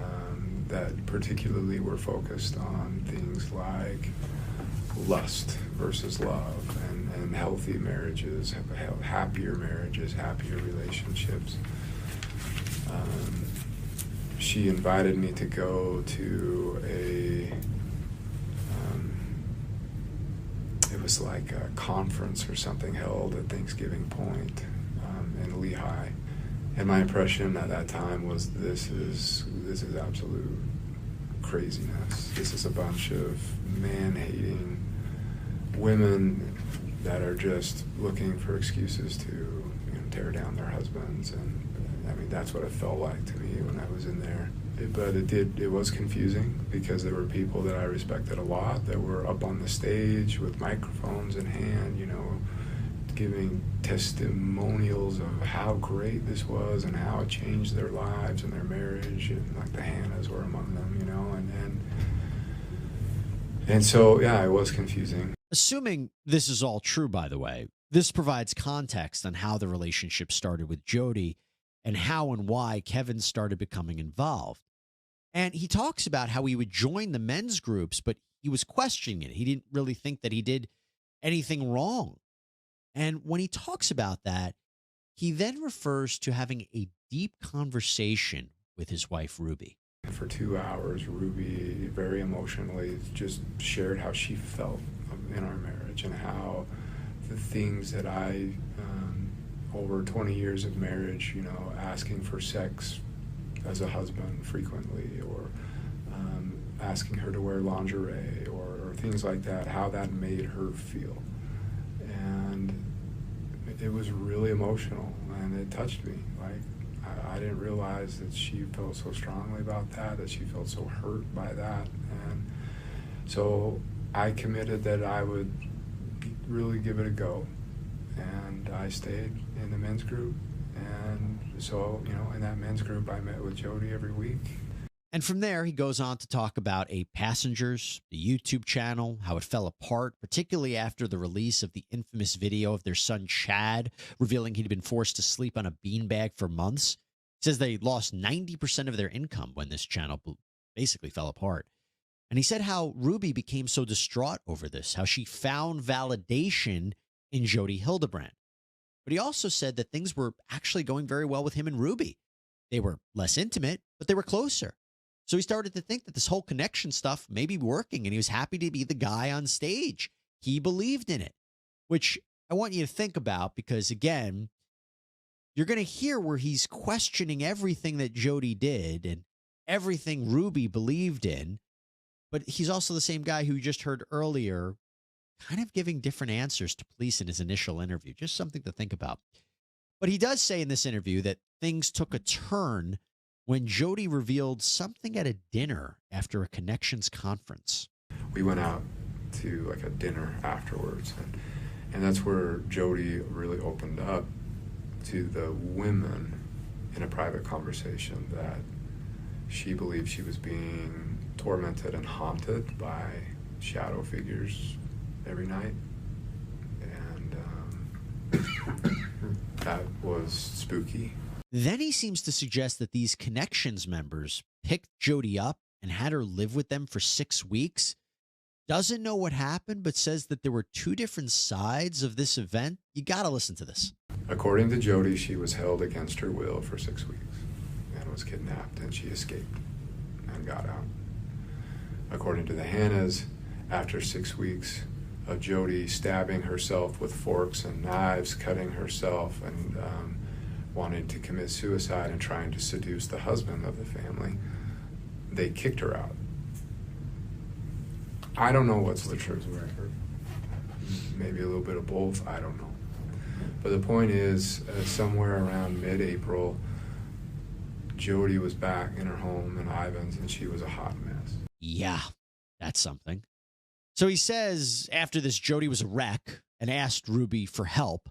that particularly were focused on things like lust versus love, and healthy marriages, happier marriages, happier relationships. She invited me to go to it was like a conference or something held at Thanksgiving Point in Lehigh. And my impression at that time was this is absolute craziness. This is a bunch of man-hating women that are just looking for excuses to tear down their husbands. And I mean, that's what it felt like to me when I was in there. But it was confusing because there were people that I respected a lot that were up on the stage with microphones in hand, giving testimonials of how great this was and how it changed their lives and their marriage, and like the Hannahs were among them, and so yeah, it was confusing. Assuming this is all true, by the way, this provides context on how the relationship started with Jody and how and why Kevin started becoming involved. And he talks about how he would join the men's groups, but he was questioning it. He didn't really think that he did anything wrong. And when he talks about that, he then refers to having a deep conversation with his wife, Ruby. For 2 hours, Ruby very emotionally just shared how she felt in our marriage and how the things that I, over 20 years of marriage, asking for sex as a husband frequently, or asking her to wear lingerie or things like that, how that made her feel. And it was really emotional, and it touched me. Like, I didn't realize that she felt so strongly about that she felt so hurt by that. And so I committed that I would really give it a go. And I stayed in the men's group. And so, in that men's group, I met with Jody every week. And from there, he goes on to talk about Passengers, the YouTube channel, how it fell apart, particularly after the release of the infamous video of their son Chad, revealing he'd been forced to sleep on a beanbag for months. He says they lost 90% of their income when this channel basically fell apart. And he said how Ruby became so distraught over this, how she found validation in Jody Hildebrand. But he also said that things were actually going very well with him and Ruby. They were less intimate, but they were closer. So he started to think that this whole connection stuff may be working, and he was happy to be the guy on stage. He believed in it, which I want you to think about because, again, you're going to hear where he's questioning everything that Jody did and everything Ruby believed in. But he's also the same guy who you just heard earlier kind of giving different answers to police in his initial interview. Just something to think about. But he does say in this interview that things took a turn when Jody revealed something at a dinner after a Connections conference. We went out to like a dinner afterwards, and that's where Jody really opened up to the women in a private conversation that she believed she was being tormented and haunted by shadow figures every night, and that was spooky. Then he seems to suggest that these Connections members picked Jody up and had her live with them for 6 weeks. Doesn't know what happened, but says that there were two different sides of this event. You got to listen to this. According to Jody, she was held against her will for 6 weeks and was kidnapped, and she escaped and got out. According to the Hannahs, after 6 weeks of Jody stabbing herself with forks and knives, cutting herself, and wanting to commit suicide and trying to seduce the husband of the family, they kicked her out. I don't know what's the truth. Maybe a little bit of both, I don't know. But the point is, somewhere around mid-April, Jody was back in her home in Ivins, and she was a hot mess. Yeah, that's something. So he says after this, Jody was a wreck and asked Ruby for help.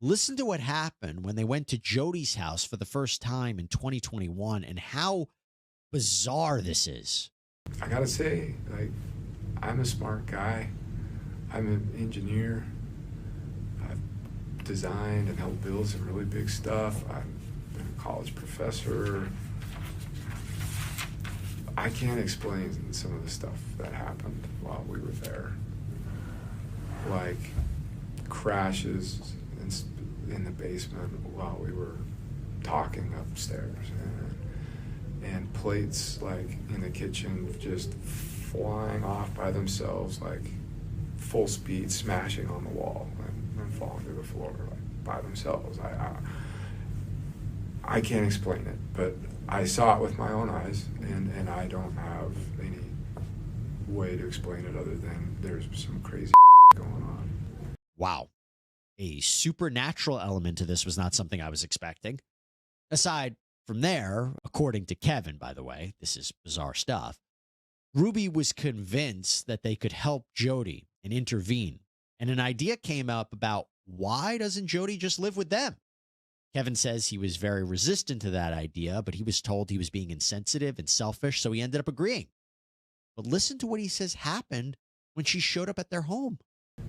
Listen to what happened when they went to Jody's house for the first time in 2021 and how bizarre this is. I gotta say, like, I'm a smart guy. I'm an engineer. I've designed and helped build some really big stuff. I've been a college professor. I can't explain some of the stuff that happened while we were there. Like crashes in the basement while we were talking upstairs, and plates like in the kitchen just flying off by themselves, like full speed, smashing on the wall and falling to the floor like by themselves. I can't explain it, but I saw it with my own eyes, and I don't have any way to explain it other than there's some crazy going on. Wow. A supernatural element to this was not something I was expecting. Aside from there, according to Kevin, by the way, this is bizarre stuff, Ruby was convinced that they could help Jody and intervene. And an idea came up about why doesn't Jody just live with them? Kevin says he was very resistant to that idea, but he was told he was being insensitive and selfish, so he ended up agreeing. But listen to what he says happened when she showed up at their home.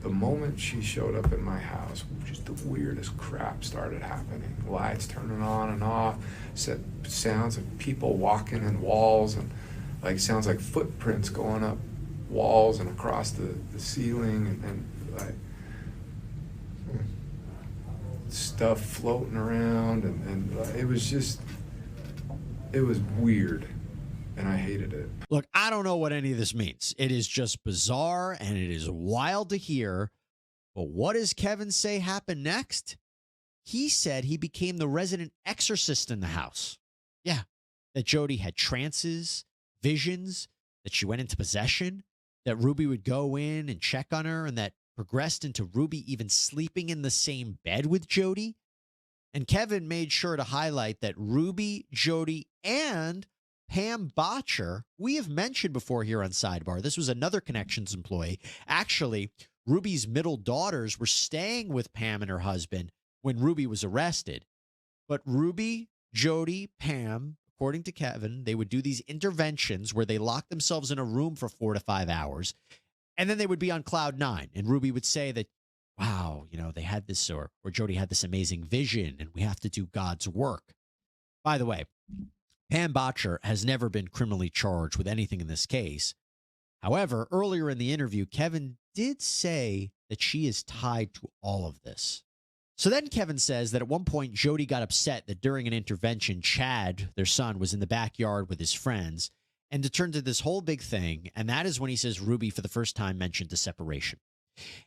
The moment she showed up at my house, just the weirdest crap started happening. Lights turning on and off, sounds of people walking in walls, and like sounds like footprints going up walls and across the ceiling, and like stuff floating around, and it was weird, and I hated it. Look, I don't know what any of this means. It is just bizarre, and it is wild to hear. But what does Kevin say happened next? He said he became the resident exorcist in the house. Yeah, that Jody had trances, visions, that she went into possession, that Ruby would go in and check on her, and that progressed into Ruby even sleeping in the same bed with Jody. And Kevin made sure to highlight that Ruby, Jody, and Pam Botcher, we have mentioned before here on Sidebar. This was another Connections employee. Actually, Ruby's middle daughters were staying with Pam and her husband when Ruby was arrested. But Ruby, Jody, Pam, according to Kevin, they would do these interventions where they locked themselves in a room for 4 to 5 hours, and then they would be on cloud 9. And Ruby would say that, wow, they had this, or Jody had this amazing vision, and we have to do God's work. By the way, Pam Botcher has never been criminally charged with anything in this case. However, earlier in the interview, Kevin did say that she is tied to all of this. So then Kevin says that at one point, Jody got upset that during an intervention, Chad, their son, was in the backyard with his friends, and it turned into this whole big thing. And that is when he says Ruby, for the first time, mentioned the separation.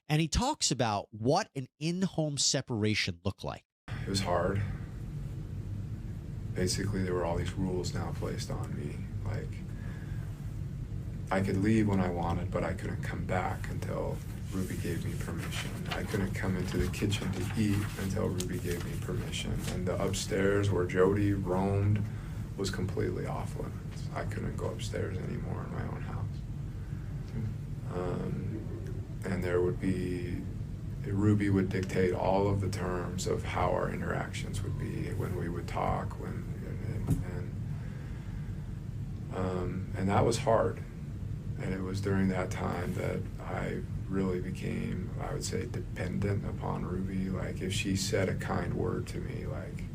And he talks about what an in-home separation looked like. It was hard. Basically, there were all these rules now placed on me. Like, I could leave when I wanted, but I couldn't come back until Ruby gave me permission. I couldn't come into the kitchen to eat until Ruby gave me permission. And the upstairs where Jody roamed was completely off limits. I couldn't go upstairs anymore in my own house. And there would be, Ruby would dictate all of the terms of how our interactions would be, when we would talk, and that was hard. And it was during that time that I really became, I would say, dependent upon Ruby. Like, if she said a kind word to me, like,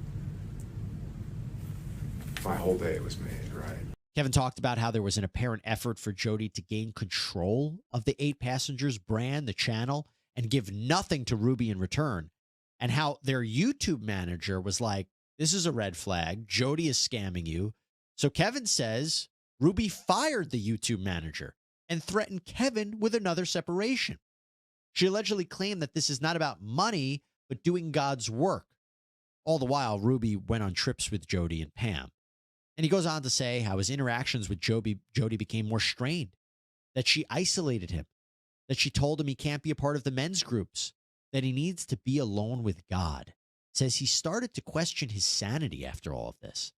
my whole day was made, right? Kevin talked about how there was an apparent effort for Jody to gain control of the 8 Passengers brand, the channel, and give nothing to Ruby in return. And how their YouTube manager was like, this is a red flag. Jody is scamming you. So Kevin says Ruby fired the YouTube manager and threatened Kevin with another separation. She allegedly claimed that this is not about money, but doing God's work. All the while, Ruby went on trips with Jody and Pam. And he goes on to say how his interactions with Jody became more strained, that she isolated him, that she told him he can't be a part of the men's groups, that he needs to be alone with God. Says he started to question his sanity after all of this.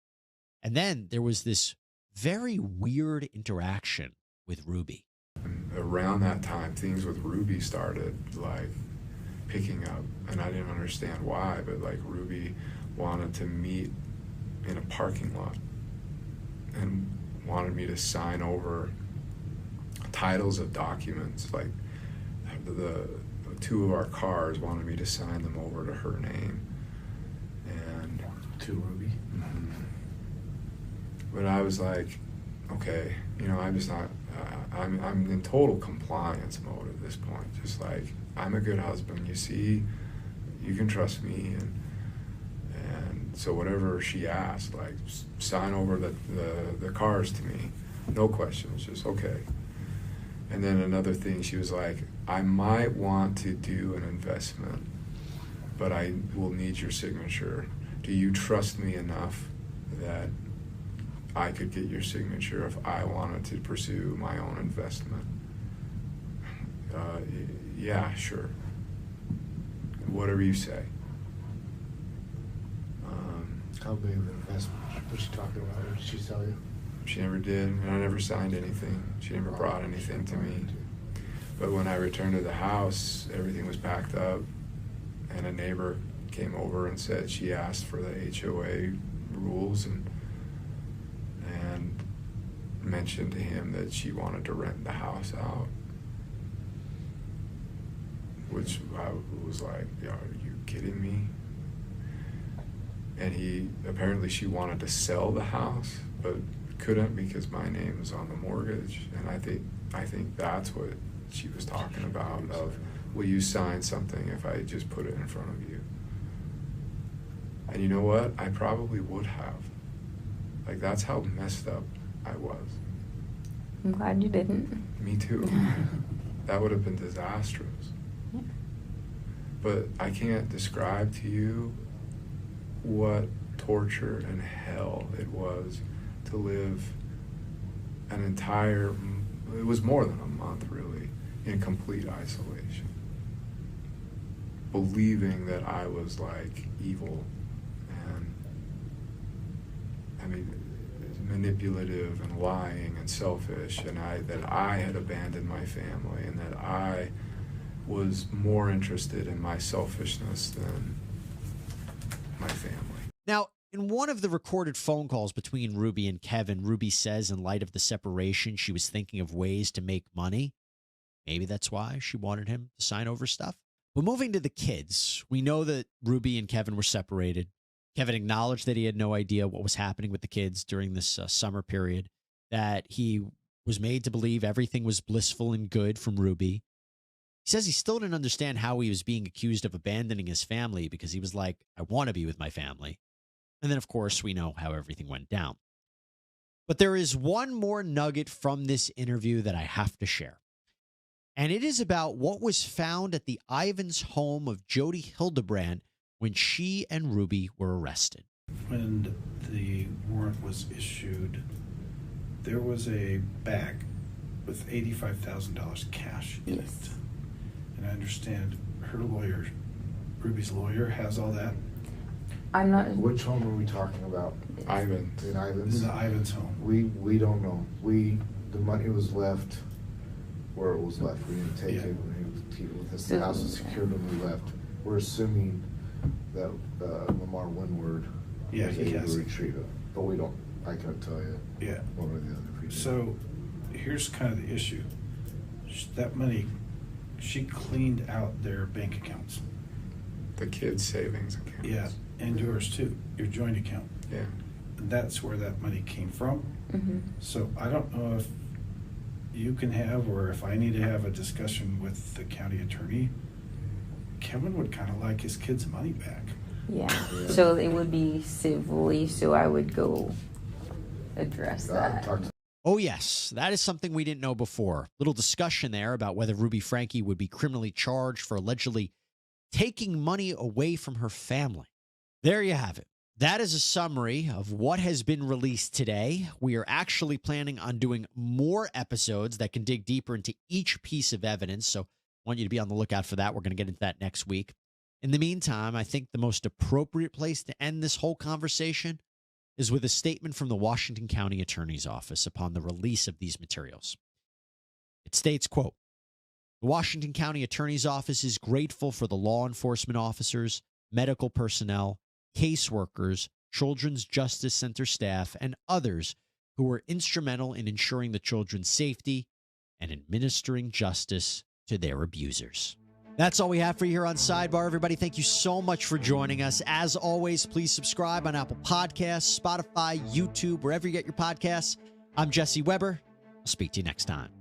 And then there was this very weird interaction with Ruby. Around that time, things with Ruby started like picking up, and I didn't understand why, but like Ruby wanted to meet in a parking lot and wanted me to sign over titles of documents. Like the two of our cars wanted me to sign them over to her name. And to Ruby. Mm-hmm. But I was like, okay, you know, I'm just not. I'm in total compliance mode at this point. Just like, I'm a good husband. You see, you can trust me, and so whatever she asked, like, sign over the cars to me, no questions, just okay. And then another thing, she was like, I might want to do an investment, but I will need your signature. Do you trust me enough that I could get your signature if I wanted to pursue my own investment? Yeah, sure. Whatever you say. How big of an investment was she talking about? What did she tell you? She never did, and I never signed anything. She never brought anything to me. But when I returned to the house, everything was packed up, and a neighbor came over and said she asked for the HOA rules and mentioned to him that she wanted to rent the house out, which I was like, are you kidding me? And apparently she wanted to sell the house, but couldn't because my name was on the mortgage. And I think that's what she was talking about, of, will you sign something if I just put it in front of you? And you know what? I probably would have. Like, that's how messed up I was. I'm glad you didn't. Me too. That would have been disastrous. Yeah. But I can't describe to you what torture and hell it was to live it was more than a month really, in complete isolation. Believing that I was like evil and, I mean, manipulative and lying and selfish, and that I had abandoned my family, and that I was more interested in my selfishness than my family. Now, in one of the recorded phone calls between Ruby and Kevin, Ruby says in light of the separation, she was thinking of ways to make money. Maybe that's why she wanted him to sign over stuff. But moving to the kids, we know that Ruby and Kevin were separated. Kevin acknowledged that he had no idea what was happening with the kids during this summer period, that he was made to believe everything was blissful and good from Ruby. He says he still didn't understand how he was being accused of abandoning his family, because he was like, I want to be with my family. And then, of course, we know how everything went down. But there is one more nugget from this interview that I have to share. And it is about what was found at the Ivins home of Jody Hildebrand when she and Ruby were arrested. When the warrant was issued, there was a bag with $85,000 cash in it. And I understand her lawyer, Ruby's lawyer, has all that. I'm not. Which home are we talking about? Ivins. In Ivins? In the Ivins home. We don't know. The money was left where it was left. We didn't take it when the house was secured when we left. We're assuming that Lamar Windward was able to retrieve it, but we don't. I can't tell you. Yeah. One or the other. So here's kind of the issue. That money, she cleaned out their bank accounts. The kids' savings accounts. Yeah, and yours too, your joint account. Yeah. And that's where that money came from. Mm-hmm. So I don't know if you can have, or if I need to have a discussion with the county attorney. Kevin would kind of like his kids' money back. Yeah. So it would be civilly, so I would go address that. Oh, yes. That is something we didn't know before. Little discussion there about whether Ruby Franke would be criminally charged for allegedly taking money away from her family. There you have it. That is a summary of what has been released today. We are actually planning on doing more episodes that can dig deeper into each piece of evidence, so I want you to be on the lookout for that. We're going to get into that next week. In the meantime, I think the most appropriate place to end this whole conversation is with a statement from the Washington County Attorney's Office upon the release of these materials. It states, quote, the Washington County Attorney's Office is grateful for the law enforcement officers, medical personnel, caseworkers, Children's Justice Center staff, and others who were instrumental in ensuring the children's safety and administering justice to their abusers. That's all we have for you here on Sidebar, everybody. Thank you so much for joining us. As always, please subscribe on Apple Podcasts, Spotify, YouTube, wherever you get your podcasts. I'm Jesse Weber. I'll speak to you next time.